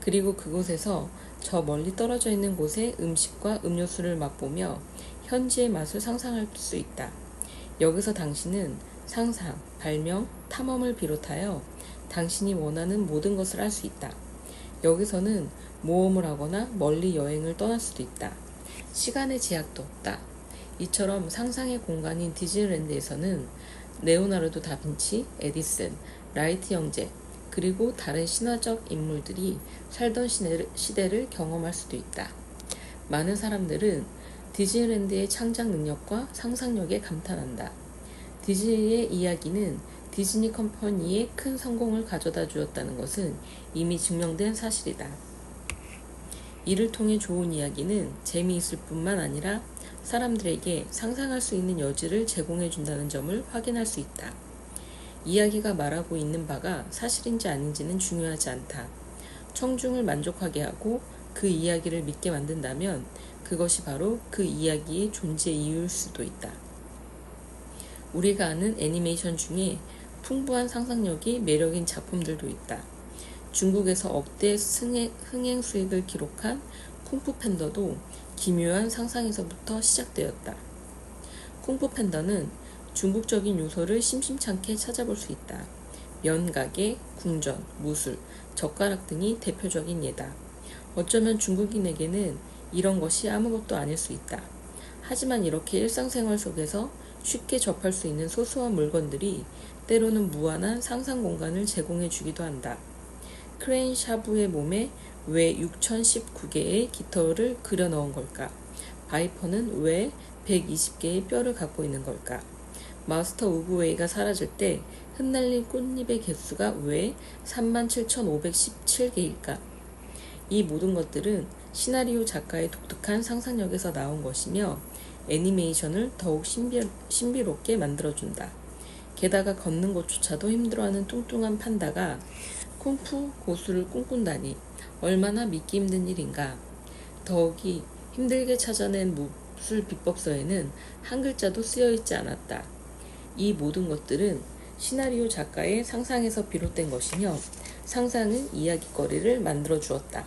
그리고 그곳에서 저 멀리 떨어져 있는 곳의 음식과 음료수를 맛보며 현지의 맛을 상상할 수 있다. 여기서 당신은 상상, 발명, 탐험을 비롯하여 당신이 원하는 모든 것을 할 수 있다. 여기서는 모험을 하거나 멀리 여행을 떠날 수도 있다. 시간의 제약도 없다. 이처럼 상상의 공간인 디즈니랜드에서는 레오나르도 다빈치, 에디슨, 라이트 형제, 그리고 다른 신화적 인물들이 살던 시대를 경험할 수도 있다. 많은 사람들은 디즈니랜드의 창작 능력과 상상력에 감탄한다. 디즈니의 이야기는 디즈니 컴퍼니의 큰 성공을 가져다 주었다는 것은 이미 증명된 사실이다. 이를 통해 좋은 이야기는 재미있을 뿐만 아니라 사람들에게 상상할 수 있는 여지를 제공해 준다는 점을 확인할 수 있다. 이야기가 말하고 있는 바가 사실인지 아닌지는 중요하지 않다. 청중을 만족하게 하고 그 이야기를 믿게 만든다면 그것이 바로 그 이야기의 존재 이유일 수도 있다. 우리가 아는 애니메이션 중에 풍부한 상상력이 매력인 작품들도 있다. 중국에서 억대 흥행 수익을 기록한 쿵푸 팬더도 기묘한 상상에서부터 시작되었다. 쿵푸 팬더는 중국적인 요소를 심심찮게 찾아볼 수 있다. 면가게, 궁전, 무술, 젓가락 등이 대표적인 예다. 어쩌면 중국인에게는 이런 것이 아무것도 아닐 수 있다. 하지만 이렇게 일상생활 속에서 쉽게 접할 수 있는 소소한 물건들이 때로는 무한한 상상 공간을 제공해 주기도 한다. 크레인 샤브의 몸에 왜 6019개의 깃털을 그려 넣은 걸까? 바이퍼는 왜 120개의 뼈를 갖고 있는 걸까? 마스터 우브웨이가 사라질 때 흩날린 꽃잎의 개수가 왜 37,517개일까? 이 모든 것들은 시나리오 작가의 독특한 상상력에서 나온 것이며 애니메이션을 더욱 신비롭게 만들어준다. 게다가 걷는 것조차도 힘들어하는 뚱뚱한 판다가 쿵푸 고수를 꿈꾼다니 얼마나 믿기 힘든 일인가. 더욱이 힘들게 찾아낸 무술 비법서에는 한 글자도 쓰여있지 않았다. 이 모든 것들은 시나리오 작가의 상상에서 비롯된 것이며 상상은 이야기거리를 만들어 주었다.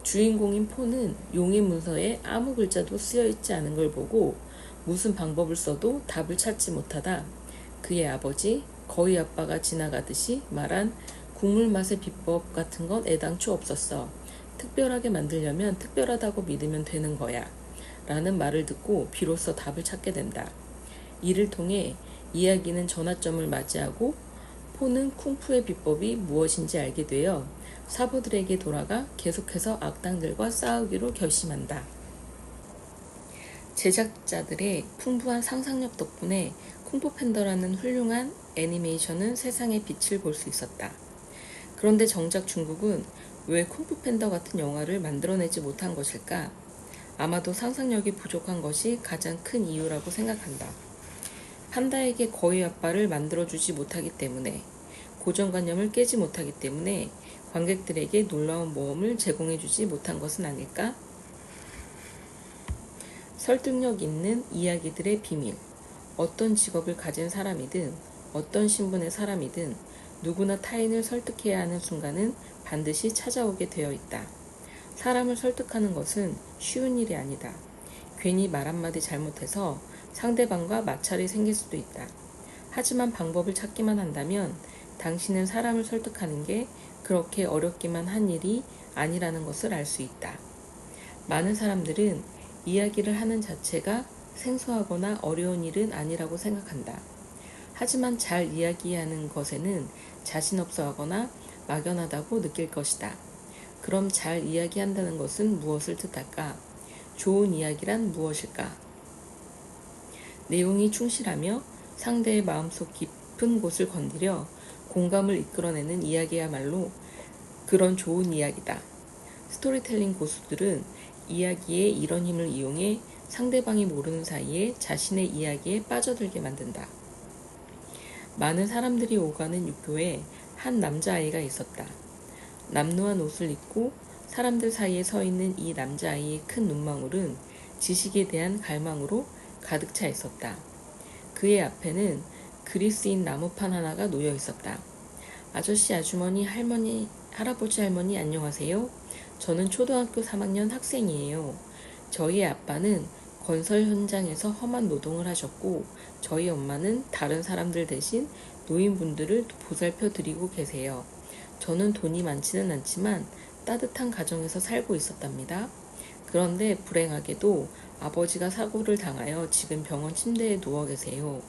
주인공인 포는 용의 문서에 아무 글자도 쓰여있지 않은 걸 보고 무슨 방법을 써도 답을 찾지 못하다 그의 아버지, 거의 아빠가 지나가듯이 말한 국물 맛의 비법 같은 건 애당초 없었어. 특별하게 만들려면 특별하다고 믿으면 되는 거야. 라는 말을 듣고 비로소 답을 찾게 된다. 이를 통해 이야기는 전환점을 맞이하고 호는 쿵푸의 비법이 무엇인지 알게 되어 사부들에게 돌아가 계속해서 악당들과 싸우기로 결심한다. 제작자들의 풍부한 상상력 덕분에 쿵푸 팬더라는 훌륭한 애니메이션은 세상의 빛을 볼 수 있었다. 그런데 정작 중국은 왜 쿵푸 팬더 같은 영화를 만들어내지 못한 것일까? 아마도 상상력이 부족한 것이 가장 큰 이유라고 생각한다. 판다에게 거의 아빠를 만들어주지 못하기 때문에, 고정관념을 깨지 못하기 때문에 관객들에게 놀라운 모험을 제공해주지 못한 것은 아닐까? 설득력 있는 이야기들의 비밀. 어떤 직업을 가진 사람이든 어떤 신분의 사람이든 누구나 타인을 설득해야 하는 순간은 반드시 찾아오게 되어 있다. 사람을 설득하는 것은 쉬운 일이 아니다. 괜히 말 한마디 잘못해서 상대방과 마찰이 생길 수도 있다. 하지만 방법을 찾기만 한다면 당신은 사람을 설득하는 게 그렇게 어렵기만 한 일이 아니라는 것을 알 수 있다. 많은 사람들은 이야기를 하는 자체가 생소하거나 어려운 일은 아니라고 생각한다. 하지만 잘 이야기하는 것에는 자신 없어 하거나 막연하다고 느낄 것이다. 그럼 잘 이야기한다는 것은 무엇을 뜻할까? 좋은 이야기란 무엇일까? 내용이 충실하며 상대의 마음속 깊은 곳을 건드려 공감을 이끌어내는 이야기야말로 그런 좋은 이야기다. 스토리텔링 고수들은 이야기의 이런 힘을 이용해 상대방이 모르는 사이에 자신의 이야기에 빠져들게 만든다. 많은 사람들이 오가는 육교에 한 남자아이가 있었다. 남루한 옷을 입고 사람들 사이에 서 있는 이 남자아이의 큰 눈망울은 지식에 대한 갈망으로 가득 차 있었다. 그의 앞에는 글이 쓰인 나무판 하나가 놓여 있었다. 아저씨, 아주머니, 할머니, 할아버지, 할머니 안녕하세요. 저는 초등학교 3학년 학생이에요. 저희 아빠는 건설 현장에서 험한 노동을 하셨고 저희 엄마는 다른 사람들 대신 노인분들을 보살펴 드리고 계세요. 저는 돈이 많지는 않지만 따뜻한 가정에서 살고 있었답니다. 그런데 불행하게도 아버지가 사고를 당하여 지금 병원 침대에 누워 계세요.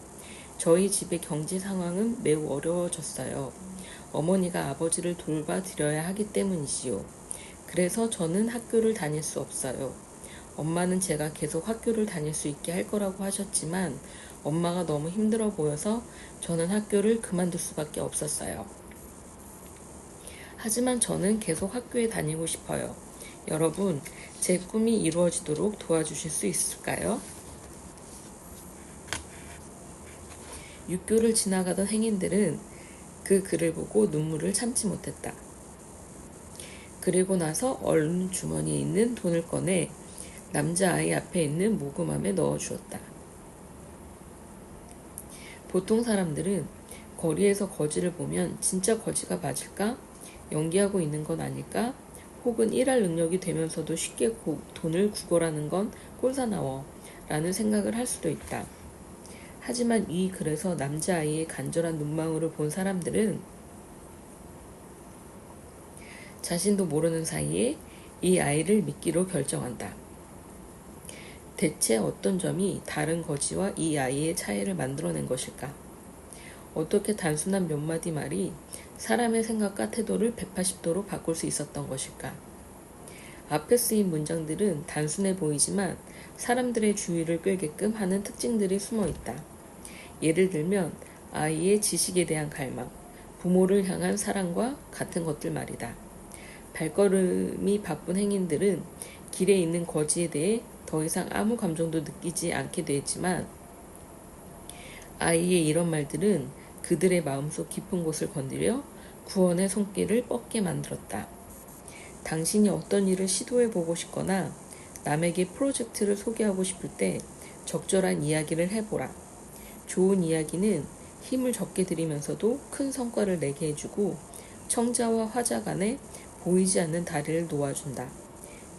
저희 집의 경제 상황은 매우 어려워졌어요. 어머니가 아버지를 돌봐 드려야 하기 때문이지요. 그래서 저는 학교를 다닐 수 없어요. 엄마는 제가 계속 학교를 다닐 수 있게 할 거라고 하셨지만 엄마가 너무 힘들어 보여서 저는 학교를 그만둘 수밖에 없었어요. 하지만 저는 계속 학교에 다니고 싶어요. 여러분, 제 꿈이 이루어지도록 도와주실 수 있을까요? 육교를 지나가던 행인들은 그 글을 보고 눈물을 참지 못했다. 그리고 나서 얼른 주머니에 있는 돈을 꺼내 남자아이 앞에 있는 모금함에 넣어주었다. 보통 사람들은 거리에서 거지를 보면 진짜 거지가 맞을까? 연기하고 있는 건 아닐까? 혹은 일할 능력이 되면서도 쉽게 돈을 구걸하는 건 꼴사나워 라는 생각을 할 수도 있다. 하지만 이 글에서 남자아이의 간절한 눈망울을 본 사람들은 자신도 모르는 사이에 이 아이를 믿기로 결정한다. 대체 어떤 점이 다른 거지와 이 아이의 차이를 만들어낸 것일까? 어떻게 단순한 몇 마디 말이 사람의 생각과 태도를 180도로 바꿀 수 있었던 것일까? 앞에 쓰인 문장들은 단순해 보이지만 사람들의 주의를 끌게끔 하는 특징들이 숨어 있다. 예를 들면 아이의 지식에 대한 갈망, 부모를 향한 사랑과 같은 것들 말이다. 발걸음이 바쁜 행인들은 길에 있는 거지에 대해 더 이상 아무 감정도 느끼지 않게 되지만 아이의 이런 말들은 그들의 마음속 깊은 곳을 건드려 구원의 손길을 뻗게 만들었다. 당신이 어떤 일을 시도해보고 싶거나 남에게 프로젝트를 소개하고 싶을 때 적절한 이야기를 해보라. 좋은 이야기는 힘을 적게 들이면서도 큰 성과를 내게 해주고 청자와 화자 간에 보이지 않는 다리를 놓아준다.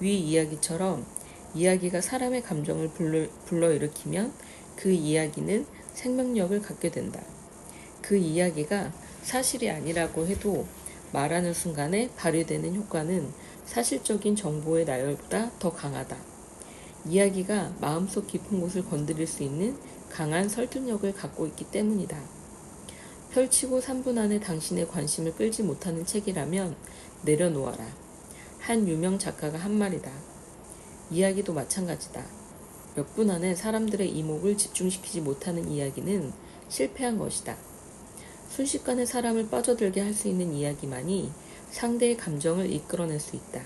위 이야기처럼 이야기가 사람의 감정을 불러일으키면 그 이야기는 생명력을 갖게 된다. 그 이야기가 사실이 아니라고 해도 말하는 순간에 발휘되는 효과는 사실적인 정보의 나열보다 더 강하다. 이야기가 마음속 깊은 곳을 건드릴 수 있는 강한 설득력을 갖고 있기 때문이다. 펼치고 3분 안에 당신의 관심을 끌지 못하는 책이라면 내려놓아라. 한 유명 작가가 한 말이다. 이야기도 마찬가지다. 몇 분 안에 사람들의 이목을 집중시키지 못하는 이야기는 실패한 것이다. 순식간에 사람을 빠져들게 할 수 있는 이야기만이 상대의 감정을 이끌어낼 수 있다.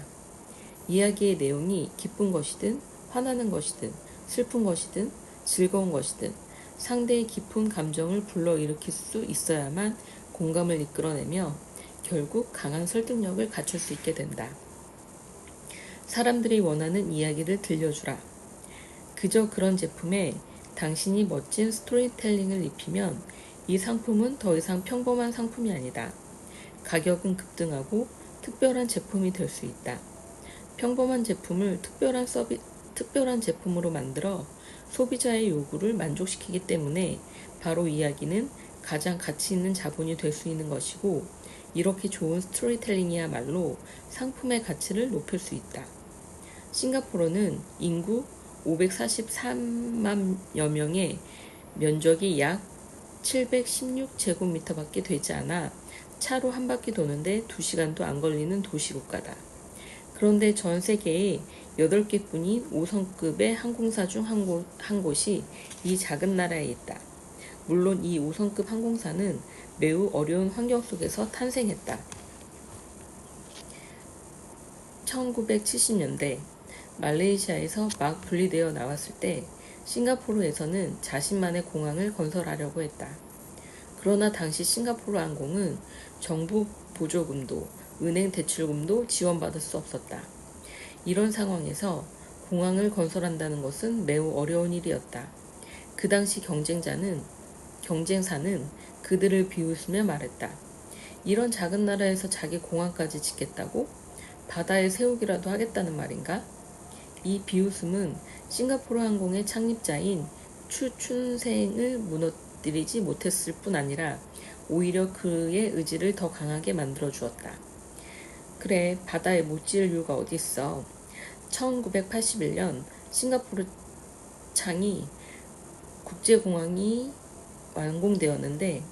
이야기의 내용이 기쁜 것이든 화나는 것이든 슬픈 것이든 즐거운 것이든 상대의 깊은 감정을 불러일으킬 수 있어야만 공감을 이끌어내며 결국 강한 설득력을 갖출 수 있게 된다. 사람들이 원하는 이야기를 들려주라. 그저 그런 제품에 당신이 멋진 스토리텔링을 입히면 이 상품은 더 이상 평범한 상품이 아니다. 가격은 급등하고 특별한 제품이 될 수 있다. 평범한 제품을 특별한 제품으로 만들어 소비자의 요구를 만족시키기 때문에 바로 이야기는 가장 가치 있는 자본이 될 수 있는 것이고, 이렇게 좋은 스토리텔링이야말로 상품의 가치를 높일 수 있다. 싱가포르는 인구 543만여 명의 면적이 약 716제곱미터밖에 되지 않아 차로 한 바퀴 도는데 2시간도 안 걸리는 도시국가다. 그런데 전 세계에 8개뿐인 5성급의 항공사 중 한 곳이 이 작은 나라에 있다. 물론 이 5성급 항공사는 매우 어려운 환경 속에서 탄생했다. 1970년대 말레이시아에서 막 분리되어 나왔을 때 싱가포르에서는 자신만의 공항을 건설하려고 했다. 그러나 당시 싱가포르 항공은 정부 보조금도 은행 대출금도 지원받을 수 없었다. 이런 상황에서 공항을 건설한다는 것은 매우 어려운 일이었다. 그 당시 경쟁사는 그들을 비웃으며 말했다. 이런 작은 나라에서 자기 공항까지 짓겠다고? 바다에 세우기라도 하겠다는 말인가? 이 비웃음은 싱가포르 항공의 창립자인 추춘생을 무너뜨리지 못했을 뿐 아니라 오히려 그의 의지를 더 강하게 만들어 주었다. 그래, 바다에 못 지을 이유가 어디 있어. 1981년 싱가포르 창이 국제공항이 완공되었는데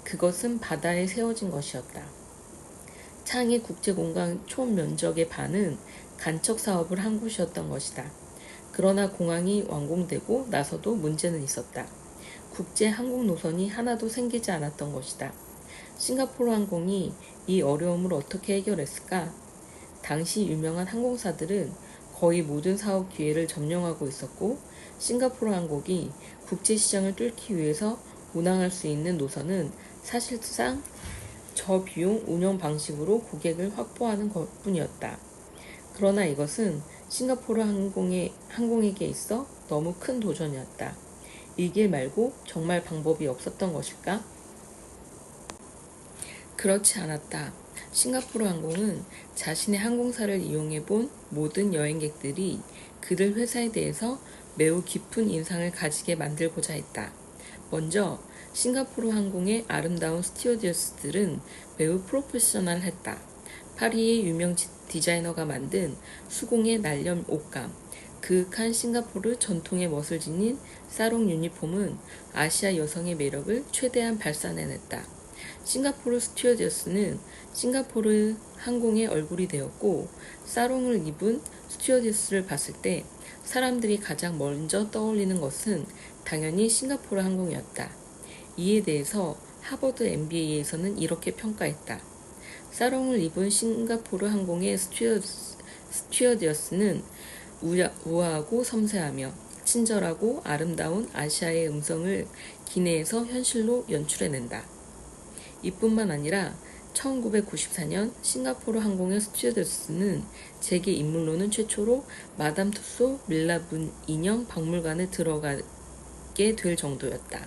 그것은 바다에 세워진 것이었다. 창의 국제공항 총 면적의 반은 간척 사업을 한 곳이었던 것이다. 그러나 공항이 완공되고 나서도 문제는 있었다. 국제 항공 노선이 하나도 생기지 않았던 것이다. 싱가포르 항공이 이 어려움을 어떻게 해결했을까? 당시 유명한 항공사들은 거의 모든 사업 기회를 점령하고 있었고, 싱가포르 항공이 국제시장을 뚫기 위해서 운항할 수 있는 노선은 사실상 저비용 운영 방식으로 고객을 확보하는 것뿐이었다. 그러나 이것은 싱가포르 항공에게 있어 너무 큰 도전이었다. 이 길 말고 정말 방법이 없었던 것일까? 그렇지 않았다. 싱가포르 항공은 자신의 항공사를 이용해 본 모든 여행객들이 그들 회사에 대해서 매우 깊은 인상을 가지게 만들고자 했다. 먼저 싱가포르 항공의 아름다운 스튜어디스들은 매우 프로페셔널했다. 파리의 유명 디자이너가 만든 수공예 날렵 옷감, 그윽한 싱가포르 전통의 멋을 지닌 사롱 유니폼은 아시아 여성의 매력을 최대한 발산해냈다. 싱가포르 스튜어디스는 싱가포르 항공의 얼굴이 되었고, 사롱을 입은 스튜어디스를 봤을 때 사람들이 가장 먼저 떠올리는 것은 당연히 싱가포르 항공이었다. 이에 대해서 하버드 MBA에서는 이렇게 평가했다. 사롱을 입은 싱가포르 항공의 스튜어디스는 우아하고 섬세하며 친절하고 아름다운 아시아의 음성을 기내에서 현실로 연출해낸다. 이뿐만 아니라 1994년 싱가포르 항공의 스튜어디스는 세계 인물로는 최초로 마담 투소 밀라분 인형 박물관에 들어가게 될 정도였다.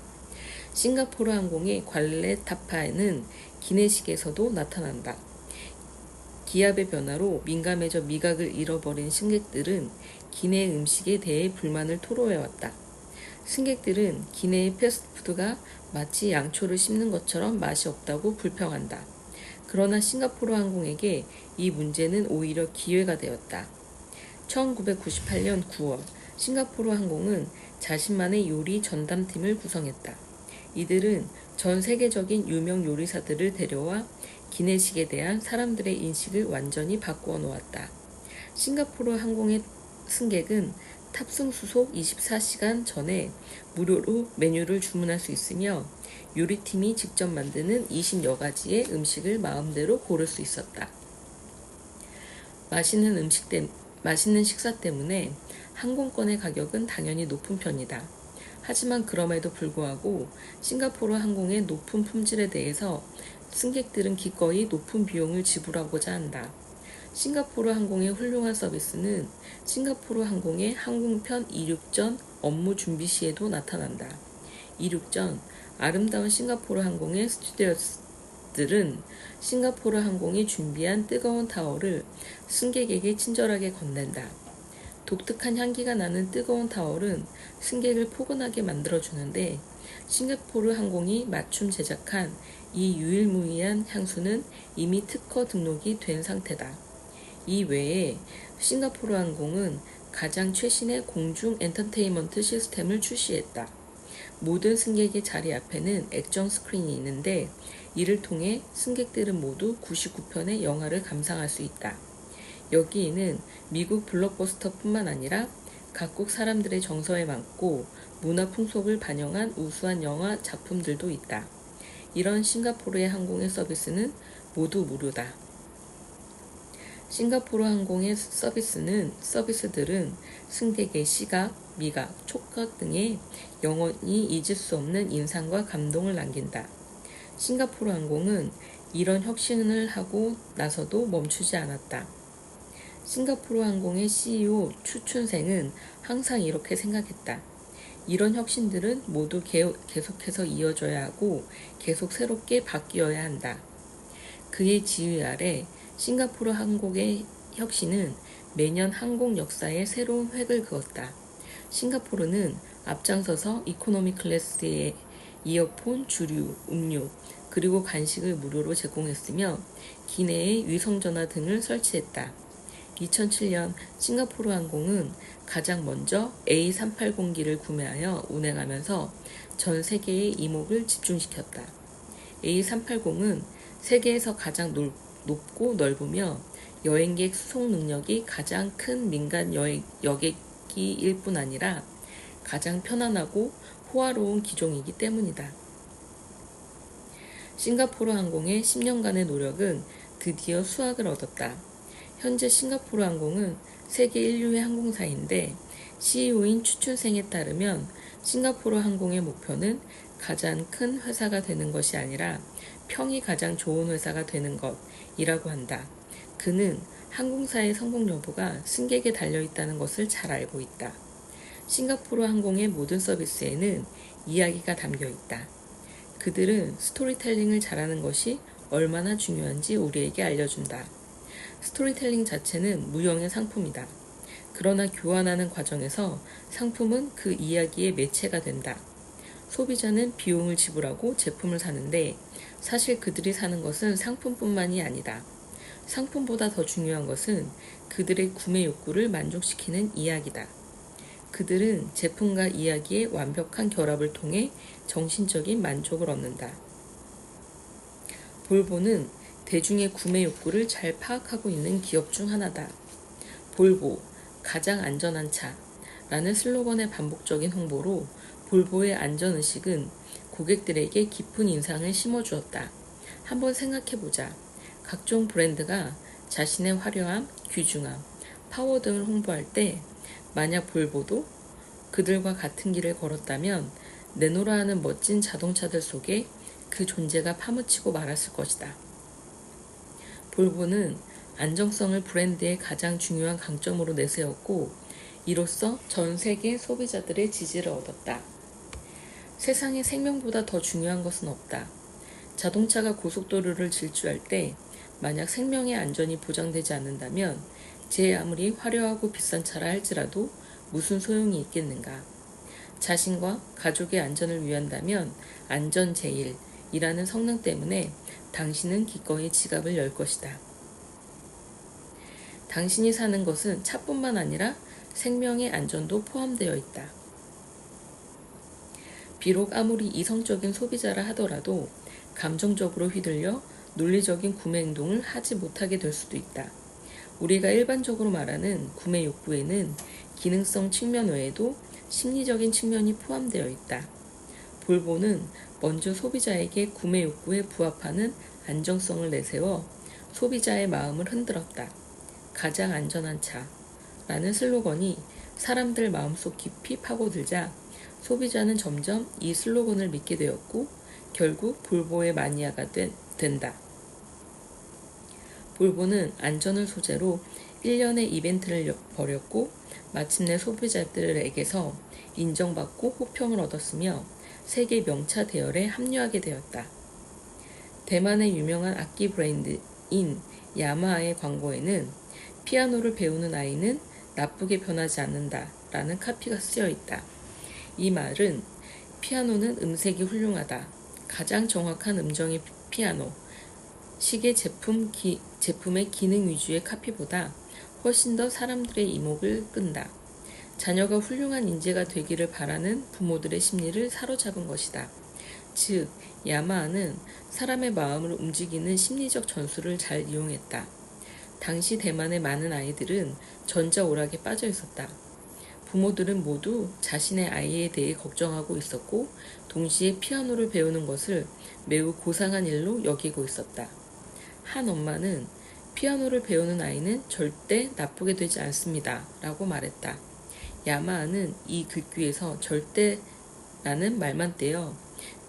싱가포르 항공의 관례 타파에는 기내식에서도 나타난다. 기압의 변화로 민감해져 미각을 잃어버린 승객들은 기내 음식에 대해 불만을 토로해왔다. 승객들은 기내의 패스트푸드가 마치 양초를 씹는 것처럼 맛이 없다고 불평한다. 그러나 싱가포르 항공에게 이 문제는 오히려 기회가 되었다. 1998년 9월 싱가포르 항공은 자신만의 요리 전담팀을 구성했다. 이들은 전 세계적인 유명 요리사들을 데려와 기내식에 대한 사람들의 인식을 완전히 바꾸어 놓았다. 싱가포르 항공의 승객은 탑승 수속 24시간 전에 무료로 메뉴를 주문할 수 있으며 요리팀이 직접 만드는 20여 가지의 음식을 마음대로 고를 수 있었다. 맛있는 식사 때문에 항공권의 가격은 당연히 높은 편이다. 하지만 그럼에도 불구하고 싱가포르 항공의 높은 품질에 대해서 승객들은 기꺼이 높은 비용을 지불하고자 한다. 싱가포르 항공의 훌륭한 서비스는 싱가포르 항공의 항공편 이륙 전 업무 준비 시에도 나타난다. 이륙 전 아름다운 싱가포르 항공의 스튜어디스들은 싱가포르 항공이 준비한 뜨거운 타월을 승객에게 친절하게 건넨다. 독특한 향기가 나는 뜨거운 타월은 승객을 포근하게 만들어주는데 싱가포르 항공이 맞춤 제작한 이 유일무이한 향수는 이미 특허 등록이 된 상태다. 이 외에 싱가포르 항공은 가장 최신의 공중 엔터테인먼트 시스템을 출시했다. 모든 승객의 자리 앞에는 액정 스크린이 있는데 이를 통해 승객들은 모두 99편의 영화를 감상할 수 있다. 여기에는 미국 블록버스터뿐만 아니라 각국 사람들의 정서에 맞고 문화 풍속을 반영한 우수한 영화 작품들도 있다. 이런 싱가포르의 항공의 서비스는 모두 무료다. 싱가포르 항공의 서비스들은 승객의 시각, 미각, 촉각 등에 영원히 잊을 수 없는 인상과 감동을 남긴다. 싱가포르 항공은 이런 혁신을 하고 나서도 멈추지 않았다. 싱가포르 항공의 CEO 추춘생은 항상 이렇게 생각했다. 이런 혁신들은 모두 계속해서 이어져야 하고 계속 새롭게 바뀌어야 한다. 그의 지휘 아래 싱가포르 항공의 혁신은 매년 항공 역사에 새로운 획을 그었다. 싱가포르는 앞장서서 이코노미 클래스의 이어폰, 주류, 음료, 그리고 간식을 무료로 제공했으며 기내에 위성전화 등을 설치했다. 2007년 싱가포르 항공은 가장 먼저 A380기를 구매하여 운행하면서 전 세계의 이목을 집중시켰다. A380은 세계에서 가장 높고 넓으며 여행객 수송 능력이 가장 큰 민간 여객기일 뿐 아니라 가장 편안하고 호화로운 기종이기 때문이다. 싱가포르 항공의 10년간의 노력은 드디어 수확을 얻었다. 현재 싱가포르 항공은 세계 인류의 항공사인데 CEO인 추춘생에 따르면 싱가포르 항공의 목표는 가장 큰 회사가 되는 것이 아니라 평이 가장 좋은 회사가 되는 것이라고 한다. 그는 항공사의 성공 여부가 승객에 달려있다는 것을 잘 알고 있다. 싱가포르 항공의 모든 서비스에는 이야기가 담겨 있다. 그들은 스토리텔링을 잘하는 것이 얼마나 중요한지 우리에게 알려준다. 스토리텔링 자체는 무형의 상품이다. 그러나 교환하는 과정에서 상품은 그 이야기의 매체가 된다. 소비자는 비용을 지불하고 제품을 사는데 사실 그들이 사는 것은 상품뿐만이 아니다. 상품보다 더 중요한 것은 그들의 구매 욕구를 만족시키는 이야기다. 그들은 제품과 이야기의 완벽한 결합을 통해 정신적인 만족을 얻는다. 볼보는 대중의 구매 욕구를 잘 파악하고 있는 기업 중 하나다. 볼보, 가장 안전한 차 라는 슬로건의 반복적인 홍보로 볼보의 안전의식은 고객들에게 깊은 인상을 심어주었다. 한번 생각해보자. 각종 브랜드가 자신의 화려함, 귀중함, 파워 등을 홍보할 때 만약 볼보도 그들과 같은 길을 걸었다면 내노라 하는 멋진 자동차들 속에 그 존재가 파묻히고 말았을 것이다. 볼보는 안정성을 브랜드의 가장 중요한 강점으로 내세웠고 이로써 전 세계 소비자들의 지지를 얻었다. 세상에 생명보다 더 중요한 것은 없다. 자동차가 고속도로를 질주할 때 만약 생명의 안전이 보장되지 않는다면 제 아무리 화려하고 비싼 차라 할지라도 무슨 소용이 있겠는가. 자신과 가족의 안전을 위한다면 안전 제일이라는 성능 때문에 당신은 기꺼이 지갑을 열 것이다. 당신이 사는 것은 차뿐만 아니라 생명의 안전도 포함되어 있다. 비록 아무리 이성적인 소비자라 하더라도 감정적으로 휘둘려 논리적인 구매 행동을 하지 못하게 될 수도 있다. 우리가 일반적으로 말하는 구매 욕구에는 기능성 측면 외에도 심리적인 측면이 포함되어 있다. 볼보는 먼저 소비자에게 구매 욕구에 부합하는 안정성을 내세워 소비자의 마음을 흔들었다. 가장 안전한 차라는 슬로건이 사람들 마음속 깊이 파고들자 소비자는 점점 이 슬로건을 믿게 되었고 결국 볼보의 마니아가 된다. 볼보는 안전을 소재로 1년의 이벤트를 벌였고 마침내 소비자들에게서 인정받고 호평을 얻었으며 세계 명차 대열에 합류하게 되었다. 대만의 유명한 악기 브랜드인 야마하의 광고에는 피아노를 배우는 아이는 나쁘게 변하지 않는다 라는 카피가 쓰여 있다. 이 말은 피아노는 음색이 훌륭하다. 가장 정확한 음정의 피아노. 시계 제품의 기능 위주의 카피보다 훨씬 더 사람들의 이목을 끈다. 자녀가 훌륭한 인재가 되기를 바라는 부모들의 심리를 사로잡은 것이다. 즉, 야마하는 사람의 마음을 움직이는 심리적 전술을 잘 이용했다. 당시 대만의 많은 아이들은 전자오락에 빠져 있었다. 부모들은 모두 자신의 아이에 대해 걱정하고 있었고 동시에 피아노를 배우는 것을 매우 고상한 일로 여기고 있었다. 한 엄마는 피아노를 배우는 아이는 절대 나쁘게 되지 않습니다 라고 말했다. 야마하는 이 글귀에서 절대라는 말만 떼어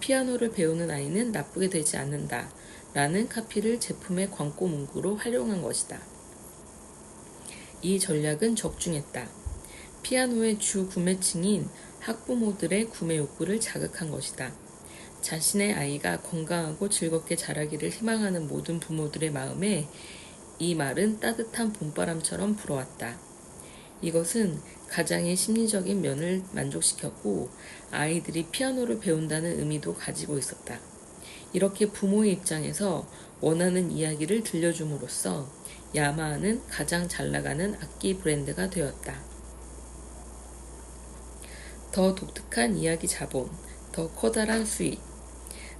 피아노를 배우는 아이는 나쁘게 되지 않는다 라는 카피를 제품의 광고 문구로 활용한 것이다. 이 전략은 적중했다. 피아노의 주 구매층인 학부모들의 구매 욕구를 자극한 것이다. 자신의 아이가 건강하고 즐겁게 자라기를 희망하는 모든 부모들의 마음에 이 말은 따뜻한 봄바람처럼 불어왔다. 이것은 가장의 심리적인 면을 만족시켰고 아이들이 피아노를 배운다는 의미도 가지고 있었다. 이렇게 부모의 입장에서 원하는 이야기를 들려줌으로써 야마하는 가장 잘나가는 악기 브랜드가 되었다. 더 독특한 이야기 자본, 더 커다란 수익.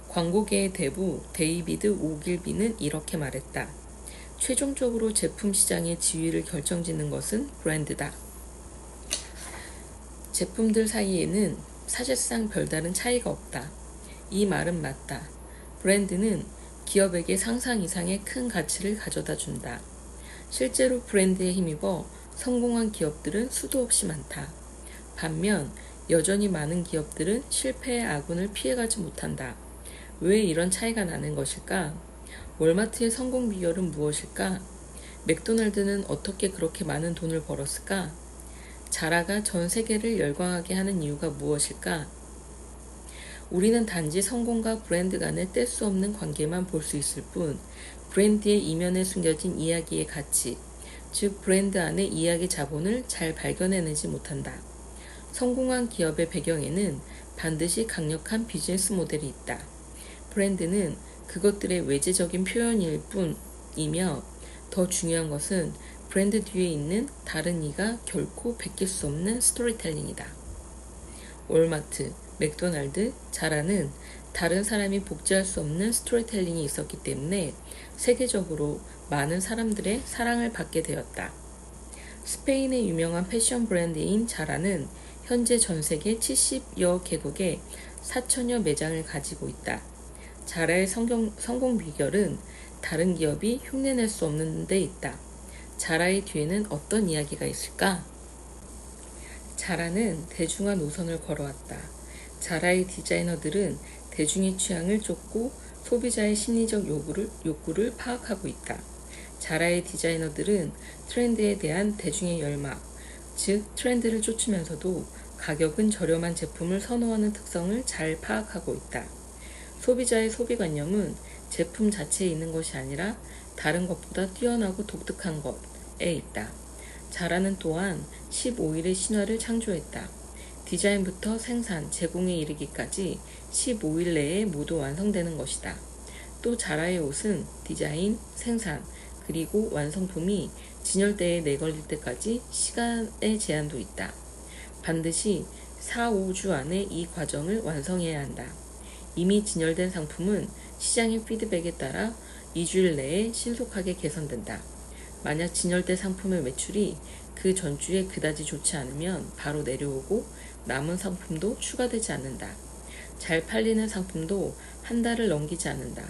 광고계의 대부 데이비드 오길비는 이렇게 말했다. 최종적으로 제품 시장의 지위를 결정짓는 것은 브랜드다. 제품들 사이에는 사실상 별다른 차이가 없다. 이 말은 맞다. 브랜드는 기업에게 상상 이상의 큰 가치를 가져다 준다. 실제로 브랜드에 힘입어 성공한 기업들은 수도 없이 많다. 반면 여전히 많은 기업들은 실패의 아군을 피해가지 못한다. 왜 이런 차이가 나는 것일까? 월마트의 성공 비결은 무엇일까? 맥도날드는 어떻게 그렇게 많은 돈을 벌었을까? 자라가 전 세계를 열광하게 하는 이유가 무엇일까? 우리는 단지 성공과 브랜드 간의 뗄 수 없는 관계만 볼 수 있을 뿐 브랜드의 이면에 숨겨진 이야기의 가치, 즉 브랜드 안의 이야기 자본을 잘 발견해내지 못한다. 성공한 기업의 배경에는 반드시 강력한 비즈니스 모델이 있다. 브랜드는 그것들의 외재적인 표현일 뿐이며 더 중요한 것은 브랜드 뒤에 있는 다른 이가 결코 베낄 수 없는 스토리텔링이다. 월마트, 맥도날드, 자라는 다른 사람이 복제할 수 없는 스토리텔링이 있었기 때문에 세계적으로 많은 사람들의 사랑을 받게 되었다. 스페인의 유명한 패션 브랜드인 자라는 현재 전 세계 70여 개국에 4천여 매장을 가지고 있다. 자라의 성공 비결은 다른 기업이 흉내낼 수 없는 데 있다. 자라의 뒤에는 어떤 이야기가 있을까? 자라는 대중화 노선을 걸어왔다. 자라의 디자이너들은 대중의 취향을 쫓고 소비자의 심리적 욕구를 파악하고 있다. 자라의 디자이너들은 트렌드에 대한 대중의 열망, 즉 트렌드를 쫓으면서도 가격은 저렴한 제품을 선호하는 특성을 잘 파악하고 있다. 소비자의 소비관념은 제품 자체에 있는 것이 아니라 다른 것보다 뛰어나고 독특한 것에 있다. 자라는 또한 15일의 신화를 창조했다. 디자인부터 생산, 제공에 이르기까지 15일 내에 모두 완성되는 것이다. 또 자라의 옷은 디자인, 생산, 그리고 완성품이 진열대에 내걸릴 때까지 시간의 제한도 있다. 반드시 4-5주 안에 이 과정을 완성해야 한다. 이미 진열된 상품은 시장의 피드백에 따라 2주일 내에 신속하게 개선된다. 만약 진열된 상품의 매출이 그 전주에 그다지 좋지 않으면 바로 내려오고 남은 상품도 추가되지 않는다. 잘 팔리는 상품도 한 달을 넘기지 않는다.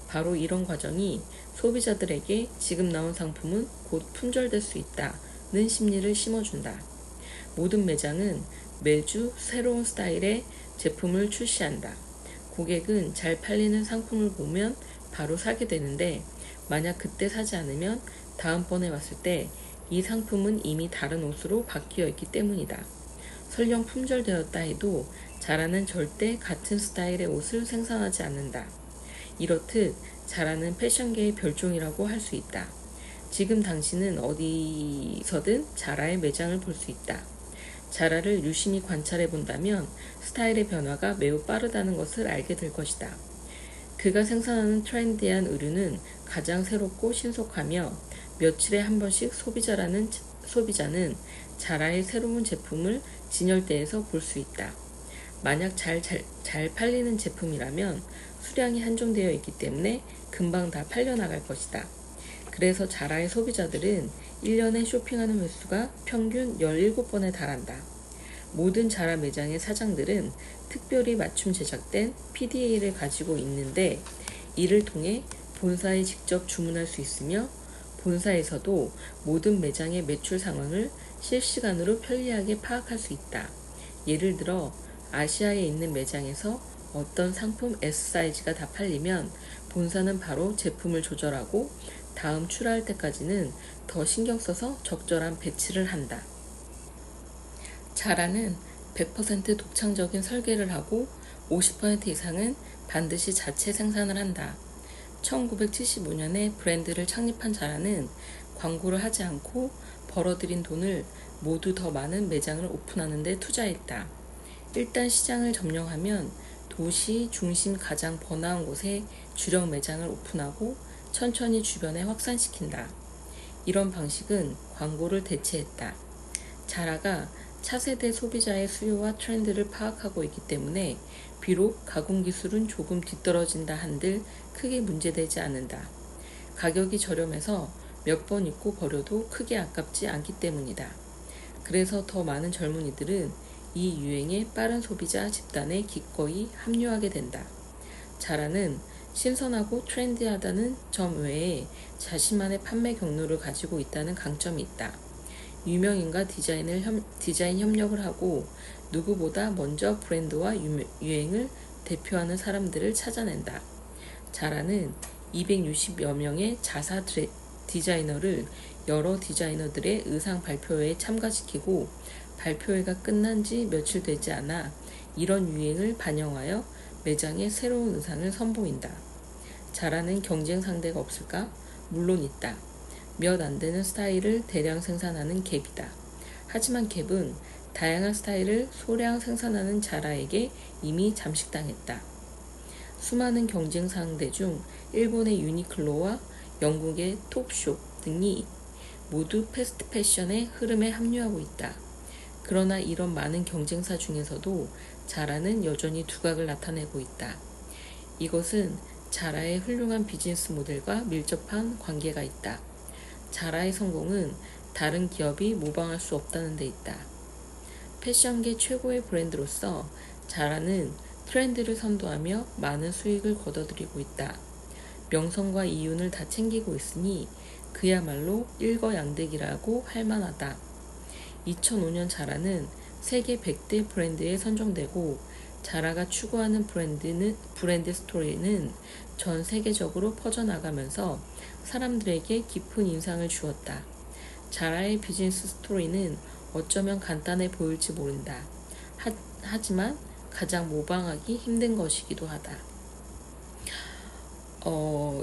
바로 이런 과정이 소비자들에게 지금 나온 상품은 곧 품절될 수 있다는 심리를 심어준다. 모든 매장은 매주 새로운 스타일의 제품을 출시한다. 고객은 잘 팔리는 상품을 보면 바로 사게 되는데 만약 그때 사지 않으면 다음번에 왔을 때 이 상품은 이미 다른 옷으로 바뀌어 있기 때문이다. 설령 품절되었다 해도 자라는 절대 같은 스타일의 옷을 생산하지 않는다. 이렇듯 자라는 패션계의 별종이라고 할 수 있다. 지금 당신은 어디서든 자라의 매장을 볼 수 있다. 자라를 유심히 관찰해 본다면 스타일의 변화가 매우 빠르다는 것을 알게 될 것이다. 그가 생산하는 트렌디한 의류는 가장 새롭고 신속하며 며칠에 한 번씩 소비자는 자라의 새로운 제품을 진열대에서 볼 수 있다. 만약 잘 팔리는 제품이라면 수량이 한정되어 있기 때문에 금방 다 팔려나갈 것이다. 그래서 자라의 소비자들은 1년에 쇼핑하는 횟수가 평균 17번에 달한다. 모든 자라 매장의 사장들은 특별히 맞춤 제작된 PDA를 가지고 있는데 이를 통해 본사에 직접 주문할 수 있으며 본사에서도 모든 매장의 매출 상황을 실시간으로 편리하게 파악할 수 있다. 예를 들어 아시아에 있는 매장에서 어떤 상품 S 사이즈가 다 팔리면 본사는 바로 제품을 조절하고 다음 출하할 때까지는 더 신경 써서 적절한 배치를 한다. 자라는 100% 독창적인 설계를 하고 50% 이상은 반드시 자체 생산을 한다. 1975년에 브랜드를 창립한 자라는 광고를 하지 않고 벌어들인 돈을 모두 더 많은 매장을 오픈하는 데 투자했다. 일단 시장을 점령하면 도시 중심 가장 번화한 곳에 주력 매장을 오픈하고 천천히 주변에 확산시킨다. 이런 방식은 광고를 대체했다. 자라가 차세대 소비자의 수요와 트렌드를 파악하고 있기 때문에 비록 가공 기술은 조금 뒤떨어진다 한들 크게 문제되지 않는다. 가격이 저렴해서 몇 번 입고 버려도 크게 아깝지 않기 때문이다. 그래서 더 많은 젊은이들은 이 유행의 빠른 소비자 집단에 기꺼이 합류하게 된다. 자라는 신선하고 트렌디하다는 점 외에 자신만의 판매 경로를 가지고 있다는 강점이 있다. 유명인과 디자인 협력을 하고 누구보다 먼저 브랜드와 유행을 대표하는 사람들을 찾아낸다. 자라는 260여 명의 자사 디자이너를 여러 디자이너들의 의상 발표회에 참가시키고 발표회가 끝난 지 며칠 되지 않아 이런 유행을 반영하여 매장에 새로운 의상을 선보인다. 자라는 경쟁 상대가 없을까? 물론 있다. 몇 안 되는 스타일을 대량 생산하는 갭이다. 하지만 갭은 다양한 스타일을 소량 생산하는 자라에게 이미 잠식당했다. 수많은 경쟁 상대 중 일본의 유니클로와 영국의 톱쇼 등이 모두 패스트 패션의 흐름에 합류하고 있다. 그러나 이런 많은 경쟁사 중에서도 자라는 여전히 두각을 나타내고 있다. 이것은 자라의 훌륭한 비즈니스 모델과 밀접한 관계가 있다. 자라의 성공은 다른 기업이 모방할 수 없다는 데 있다. 패션계 최고의 브랜드로서 자라는 트렌드를 선도하며 많은 수익을 거둬들이고 있다. 명성과 이윤을 다 챙기고 있으니 그야말로 일거양득이라고 할 만하다. 2005년 자라는 세계 100대 브랜드에 선정되고 자라가 추구하는 브랜드 스토리는 전 세계적으로 퍼져나가면서 사람들에게 깊은 인상을 주었다. 자라의 비즈니스 스토리는 어쩌면 간단해 보일지 모른다. 하지만 가장 모방하기 힘든 것이기도 하다.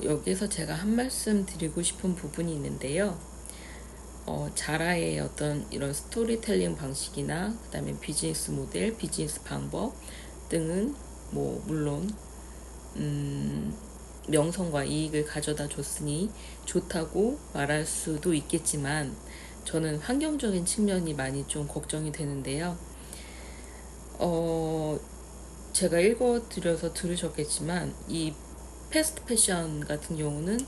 여기에서 제가 한 말씀 드리고 싶은 부분이 있는데요. 자라의 어떤 이런 스토리텔링 방식이나 그 다음에 비즈니스 모델, 비즈니스 방법 등은 물론 명성과 이익을 가져다 줬으니 좋다고 말할 수도 있겠지만 저는 환경적인 측면이 많이 좀 걱정이 되는데요. 제가 읽어드려서 들으셨겠지만 이 패스트 패션 같은 경우는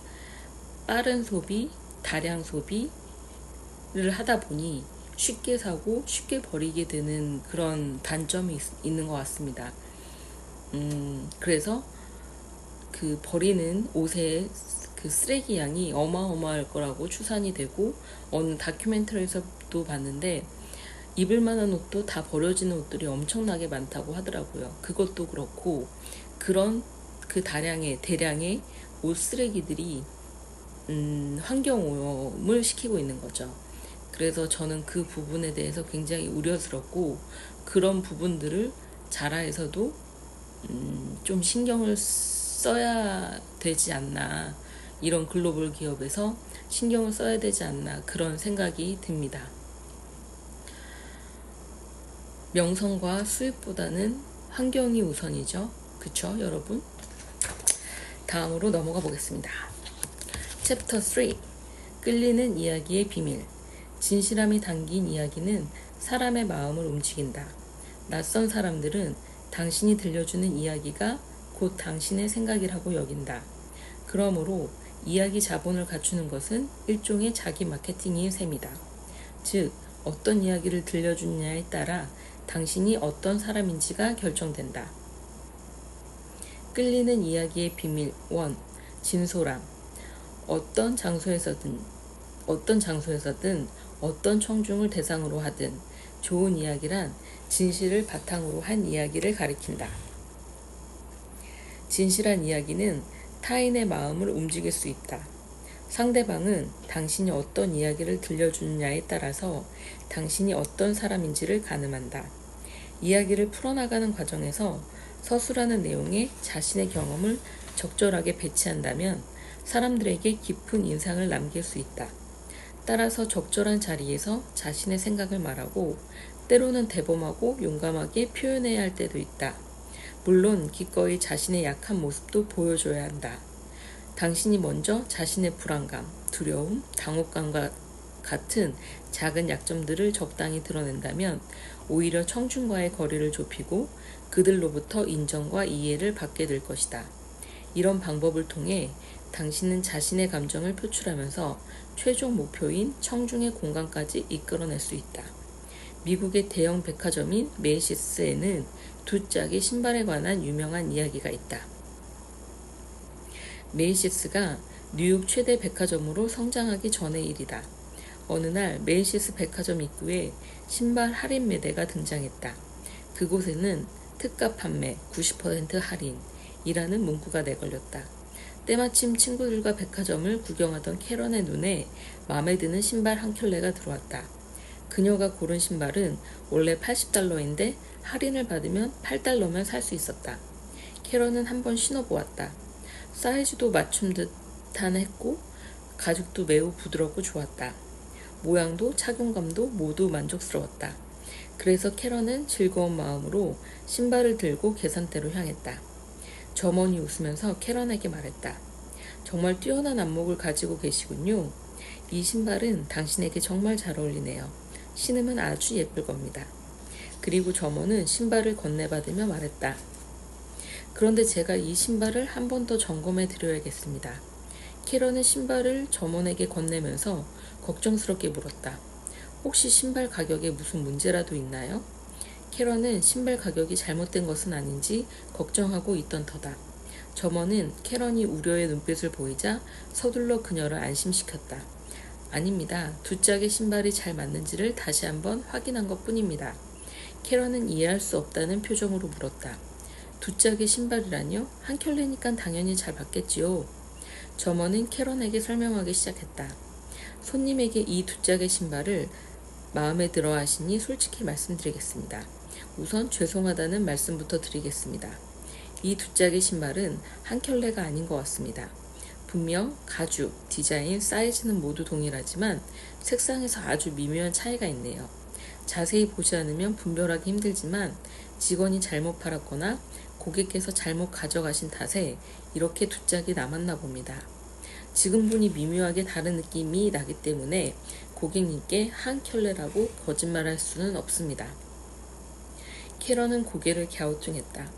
빠른 소비, 다량 소비를 하다 보니 쉽게 사고 쉽게 버리게 되는 그런 단점이 있는 것 같습니다. 그래서 그 버리는 옷의 그 쓰레기 양이 어마어마할 거라고 추산이 되고, 어느 다큐멘터리에서도 봤는데 입을 만한 옷도 다 버려지는 옷들이 엄청나게 많다고 하더라고요. 그것도 그렇고 그런 그 대량의 옷 쓰레기들이 환경오염을 시키고 있는 거죠. 그래서 저는 그 부분에 대해서 굉장히 우려스럽고, 그런 부분들을 자라에서도 좀 신경을 써야 되지 않나, 이런 글로벌 기업에서 신경을 써야 되지 않나, 그런 생각이 듭니다. 명성과 수입보다는 환경이 우선이죠. 그쵸, 여러분? 다음으로 넘어가 보겠습니다. 챕터 3. 끌리는 이야기의 비밀. 진실함이 담긴 이야기는 사람의 마음을 움직인다. 낯선 사람들은 당신이 들려주는 이야기가 곧 당신의 생각이라고 여긴다. 그러므로 이야기 자본을 갖추는 것은 일종의 자기 마케팅의 셈이다. 즉, 어떤 이야기를 들려주느냐에 따라 당신이 어떤 사람인지가 결정된다. 끌리는 이야기의 비밀 1. 진솔함. 어떤 장소에서든 어떤 청중을 대상으로 하든 좋은 이야기란 진실을 바탕으로 한 이야기를 가리킨다. 진실한 이야기는 타인의 마음을 움직일 수 있다. 상대방은 당신이 어떤 이야기를 들려주느냐에 따라서 당신이 어떤 사람인지를 가늠한다. 이야기를 풀어나가는 과정에서 서술하는 내용에 자신의 경험을 적절하게 배치한다면 사람들에게 깊은 인상을 남길 수 있다. 따라서 적절한 자리에서 자신의 생각을 말하고, 때로는 대범하고 용감하게 표현해야 할 때도 있다. 물론 기꺼이 자신의 약한 모습도 보여줘야 한다. 당신이 먼저 자신의 불안감, 두려움, 당혹감과 같은 작은 약점들을 적당히 드러낸다면 오히려 청중과의 거리를 좁히고 그들로부터 인정과 이해를 받게 될 것이다. 이런 방법을 통해 당신은 자신의 감정을 표출하면서 최종 목표인 청중의 공감까지 이끌어낼 수 있다. 미국의 대형 백화점인 메이시스에는 두 짝의 신발에 관한 유명한 이야기가 있다. 메이시스가 뉴욕 최대 백화점으로 성장하기 전의 일이다. 어느 날 메이시스 백화점 입구에 신발 할인 매대가 등장했다. 그곳에는 특가 판매 90% 할인이라는 문구가 내걸렸다. 때마침 친구들과 백화점을 구경하던 캐런의 눈에 마음에 드는 신발 한 켤레가 들어왔다. 그녀가 고른 신발은 원래 $80인데 할인을 받으면 $8면 살 수 있었다. 캐런은 한번 신어보았다. 사이즈도 맞춤 듯한 했고 가죽도 매우 부드럽고 좋았다. 모양도 착용감도 모두 만족스러웠다. 그래서 캐런은 즐거운 마음으로 신발을 들고 계산대로 향했다. 점원이 웃으면서 캐런에게 말했다. 정말 뛰어난 안목을 가지고 계시군요. 이 신발은 당신에게 정말 잘 어울리네요. 신으면 아주 예쁠 겁니다. 그리고 점원은 신발을 건네받으며 말했다. 그런데 제가 이 신발을 한 번 더 점검해 드려야겠습니다. 캐런은 신발을 점원에게 건네면서 걱정스럽게 물었다. 혹시 신발 가격에 무슨 문제라도 있나요? 캐런은 신발 가격이 잘못된 것은 아닌지 걱정하고 있던 터다. 점원은 캐런이 우려의 눈빛을 보이자 서둘러 그녀를 안심시켰다. 아닙니다. 두 짝의 신발이 잘 맞는지를 다시 한번 확인한 것뿐입니다. 캐런은 이해할 수 없다는 표정으로 물었다. 두 짝의 신발이라뇨? 한 켤레니까 당연히 잘 맞겠지요. 점원은 캐런에게 설명하기 시작했다. 손님에게 이 두 짝의 신발을 마음에 들어 하시니 솔직히 말씀드리겠습니다. 우선 죄송하다는 말씀부터 드리겠습니다. 이 두 짝의 신발은 한 켤레가 아닌 것 같습니다. 분명 가죽, 디자인, 사이즈는 모두 동일하지만 색상에서 아주 미묘한 차이가 있네요. 자세히 보지 않으면 분별하기 힘들지만 직원이 잘못 팔았거나 고객께서 잘못 가져가신 탓에 이렇게 두 짝이 남았나 봅니다. 지금 보니 미묘하게 다른 느낌이 나기 때문에 고객님께 한 켤레라고 거짓말할 수는 없습니다. 캐런은 고개를 갸우뚱했다.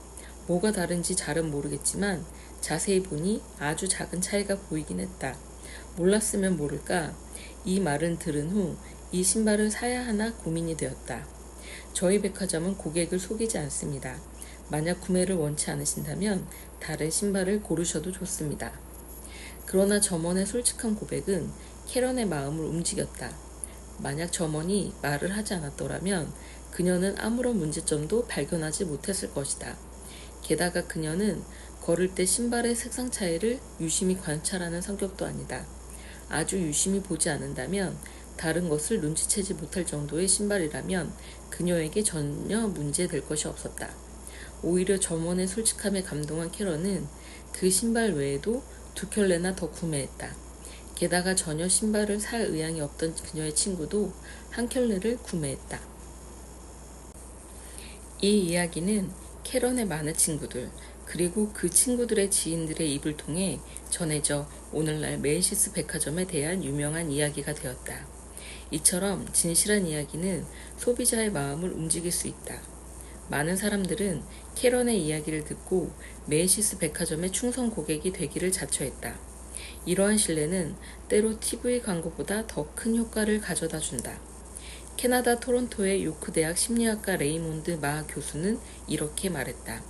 뭐가 다른지 잘은 모르겠지만 자세히 보니 아주 작은 차이가 보이긴 했다. 몰랐으면 모를까 이 말을 들은 후 이 신발을 사야 하나 고민이 되었다. 저희 백화점은 고객을 속이지 않습니다. 만약 구매를 원치 않으신다면 다른 신발을 고르셔도 좋습니다. 그러나 점원의 솔직한 고백은 캐런의 마음을 움직였다. 만약 점원이 말을 하지 않았더라면 그녀는 아무런 문제점도 발견하지 못했을 것이다. 게다가 그녀는 걸을 때 신발의 색상 차이를 유심히 관찰하는 성격도 아니다. 아주 유심히 보지 않는다면 다른 것을 눈치채지 못할 정도의 신발이라면 그녀에게 전혀 문제될 것이 없었다. 오히려 점원의 솔직함에 감동한 캐런은 그 신발 외에도 두 켤레나 더 구매했다. 게다가 전혀 신발을 살 의향이 없던 그녀의 친구도 한 켤레를 구매했다. 이 이야기는 캐런의 많은 친구들 그리고 그 친구들의 지인들의 입을 통해 전해져 오늘날 메이시스 백화점에 대한 유명한 이야기가 되었다. 이처럼 진실한 이야기는 소비자의 마음을 움직일 수 있다. 많은 사람들은 캐런의 이야기를 듣고 메이시스 백화점의 충성 고객이 되기를 자처했다. 이러한 신뢰는 때로 TV 광고보다 더 큰 효과를 가져다 준다. 캐나다 토론토의 요크 대학 심리학과 레이몬드 마 교수는 이렇게 말했다.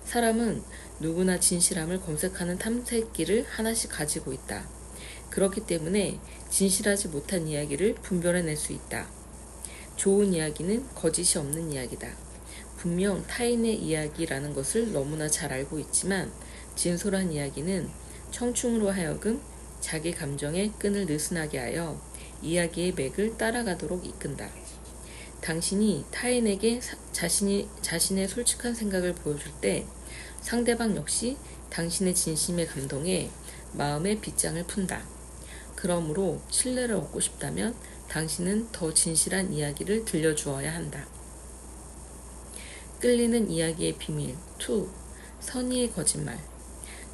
사람은 누구나 진실함을 검색하는 탐색기를 하나씩 가지고 있다. 그렇기 때문에 진실하지 못한 이야기를 분별해낼 수 있다. 좋은 이야기는 거짓이 없는 이야기다. 분명 타인의 이야기라는 것을 너무나 잘 알고 있지만 진솔한 이야기는 청중으로 하여금 자기 감정의 끈을 느슨하게 하여 이야기의 맥을 따라가도록 이끈다. 당신이 타인에게 자신의 솔직한 생각을 보여줄 때 상대방 역시 당신의 진심에 감동해 마음의 빗장을 푼다. 그러므로 신뢰를 얻고 싶다면 당신은 더 진실한 이야기를 들려주어야 한다. 끌리는 이야기의 비밀 2. 선의의 거짓말.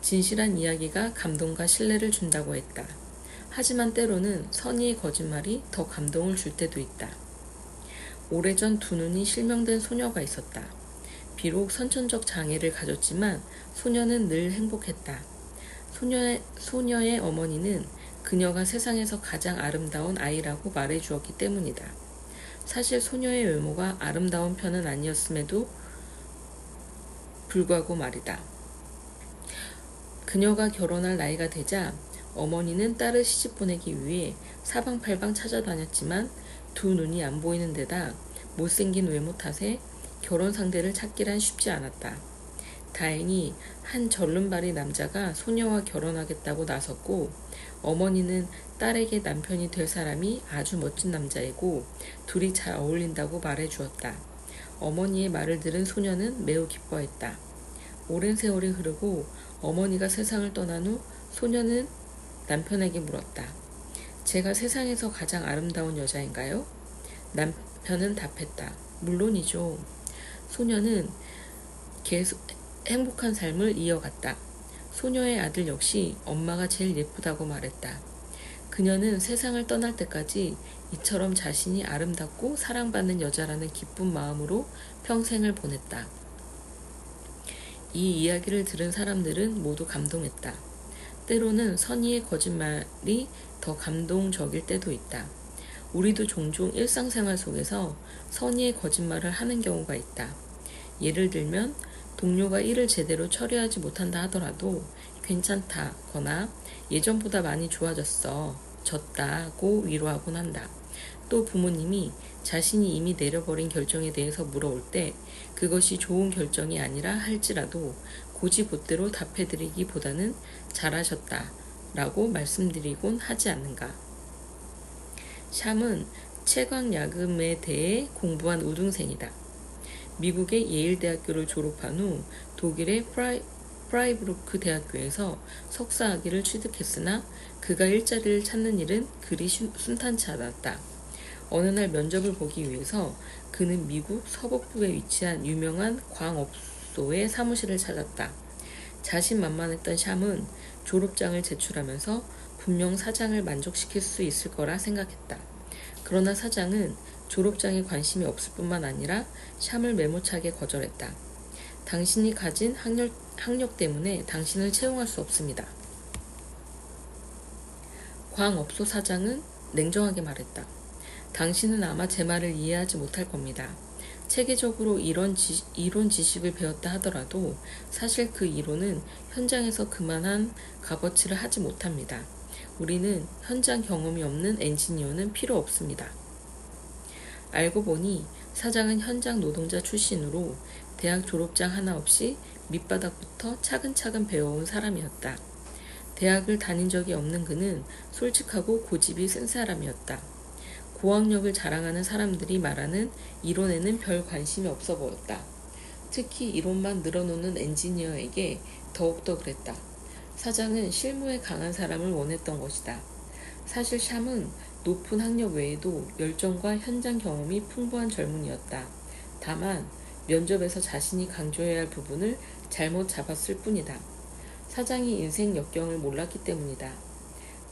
진실한 이야기가 감동과 신뢰를 준다고 했다. 하지만 때로는 선의의 거짓말이 더 감동을 줄 때도 있다. 오래전 두 눈이 실명된 소녀가 있었다. 비록 선천적 장애를 가졌지만 소녀는 늘 행복했다. 소녀의 어머니는 그녀가 세상에서 가장 아름다운 아이라고 말해주었기 때문이다. 사실 소녀의 외모가 아름다운 편은 아니었음에도 불구하고 말이다. 그녀가 결혼할 나이가 되자 어머니는 딸을 시집 보내기 위해 사방팔방 찾아다녔지만 두 눈이 안 보이는 데다 못생긴 외모 탓에 결혼 상대를 찾기란 쉽지 않았다. 다행히 한 절름발이 남자가 소녀와 결혼하겠다고 나섰고 어머니는 딸에게 남편이 될 사람이 아주 멋진 남자이고 둘이 잘 어울린다고 말해주었다. 어머니의 말을 들은 소녀는 매우 기뻐했다. 오랜 세월이 흐르고 어머니가 세상을 떠난 후 소녀는 남편에게 물었다. 제가 세상에서 가장 아름다운 여자인가요? 남편은 답했다. 물론이죠. 소녀는 계속 행복한 삶을 이어갔다. 소녀의 아들 역시 엄마가 제일 예쁘다고 말했다. 그녀는 세상을 떠날 때까지 이처럼 자신이 아름답고 사랑받는 여자라는 기쁜 마음으로 평생을 보냈다. 이 이야기를 들은 사람들은 모두 감동했다. 때로는 선의의 거짓말이 더 감동적일 때도 있다. 우리도 종종 일상생활 속에서 선의의 거짓말을 하는 경우가 있다. 예를 들면 동료가 일을 제대로 처리하지 못한다 하더라도 괜찮다거나 예전보다 많이 졌다고 위로하곤 한다. 또 부모님이 자신이 이미 내려버린 결정에 대해서 물어올 때 그것이 좋은 결정이 아니라 할지라도 고지곳대로 답해드리기보다는 잘하셨다 라고 말씀드리곤 하지 않는가. 샴은 채광야금에 대해 공부한 우등생이다. 미국의 예일대학교를 졸업한 후 독일의 프라이부르크 대학교에서 석사학위를 취득했으나 그가 일자리를 찾는 일은 그리 순탄치 않았다. 어느 날 면접을 보기 위해서 그는 미국 서북부에 위치한 유명한 광업소 사무소의 사무실을 찾았다. 자신만만했던 샴은 졸업장을 제출하면서 분명 사장을 만족시킬 수 있을 거라 생각했다. 그러나 사장은 졸업장에 관심이 없을 뿐만 아니라 샴을 메모차게 거절했다. 당신이 가진 학력 때문에 당신을 채용할 수 없습니다. 광업소 사장은 냉정하게 말했다. 당신은 아마 제 말을 이해하지 못할 겁니다. 체계적으로 이론 지식을 배웠다 하더라도 사실 그 이론은 현장에서 그만한 값어치를 하지 못합니다. 우리는 현장 경험이 없는 엔지니어는 필요 없습니다. 알고 보니 사장은 현장 노동자 출신으로 대학 졸업장 하나 없이 밑바닥부터 차근차근 배워온 사람이었다. 대학을 다닌 적이 없는 그는 솔직하고 고집이 센 사람이었다. 고학력을 자랑하는 사람들이 말하는 이론에는 별 관심이 없어 보였다. 특히 이론만 늘어놓는 엔지니어에게 더욱더 그랬다. 사장은 실무에 강한 사람을 원했던 것이다. 사실 샴은 높은 학력 외에도 열정과 현장 경험이 풍부한 젊은이였다. 다만 면접에서 자신이 강조해야 할 부분을 잘못 잡았을 뿐이다. 사장이 인생 역경을 몰랐기 때문이다.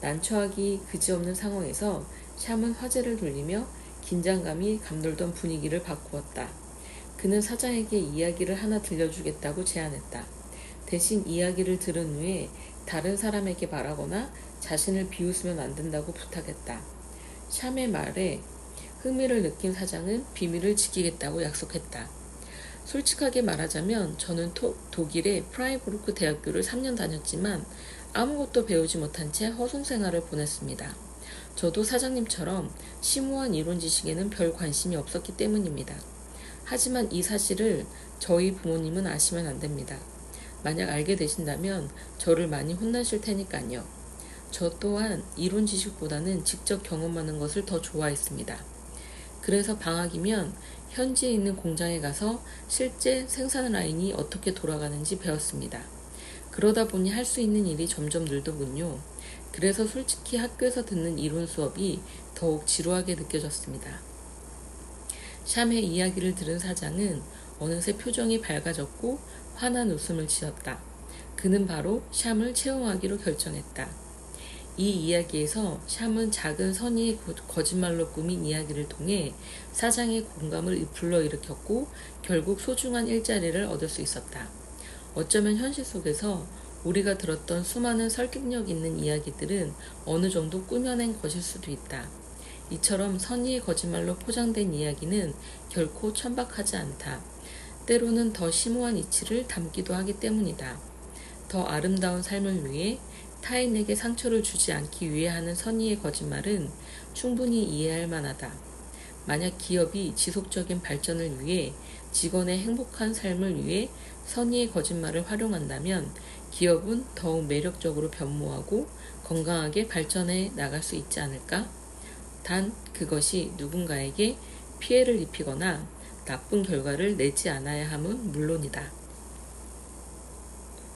난처하기 그지없는 상황에서 샴은 화제를 돌리며 긴장감이 감돌던 분위기를 바꾸었다. 그는 사장에게 이야기를 하나 들려주겠다고 제안했다. 대신 이야기를 들은 후에 다른 사람에게 말하거나 자신을 비웃으면 안 된다고 부탁했다. 샴의 말에 흥미를 느낀 사장은 비밀을 지키겠다고 약속했다. 솔직하게 말하자면 저는 독일의 프라이부르크 대학교를 3년 다녔지만 아무것도 배우지 못한 채 허송 생활을 보냈습니다. 저도 사장님처럼 심오한 이론 지식에는 별 관심이 없었기 때문입니다. 하지만 이 사실을 저희 부모님은 아시면 안 됩니다. 만약 알게 되신다면 저를 많이 혼나실 테니까요. 저 또한 이론 지식보다는 직접 경험하는 것을 더 좋아했습니다. 그래서 방학이면 현지에 있는 공장에 가서 실제 생산 라인이 어떻게 돌아가는지 배웠습니다. 그러다 보니 할 수 있는 일이 점점 늘더군요. 그래서 솔직히 학교에서 듣는 이론 수업이 더욱 지루하게 느껴졌습니다. 샴의 이야기를 들은 사장은 어느새 표정이 밝아졌고 환한 웃음을 지었다. 그는 바로 샴을 채용하기로 결정했다. 이 이야기에서 샴은 작은 선의의 거짓말로 꾸민 이야기를 통해 사장의 공감을 불러일으켰고 결국 소중한 일자리를 얻을 수 있었다. 어쩌면 현실 속에서 우리가 들었던 수많은 설득력 있는 이야기들은 어느 정도 꾸며낸 것일 수도 있다. 이처럼 선의의 거짓말로 포장된 이야기는 결코 천박하지 않다. 때로는 더 심오한 이치를 담기도 하기 때문이다. 더 아름다운 삶을 위해 타인에게 상처를 주지 않기 위해 하는 선의의 거짓말은 충분히 이해할 만하다. 만약 기업이 지속적인 발전을 위해 직원의 행복한 삶을 위해 선의의 거짓말을 활용한다면 기업은 더욱 매력적으로 변모하고 건강하게 발전해 나갈 수 있지 않을까? 단 그것이 누군가에게 피해를 입히거나 나쁜 결과를 내지 않아야 함은 물론이다.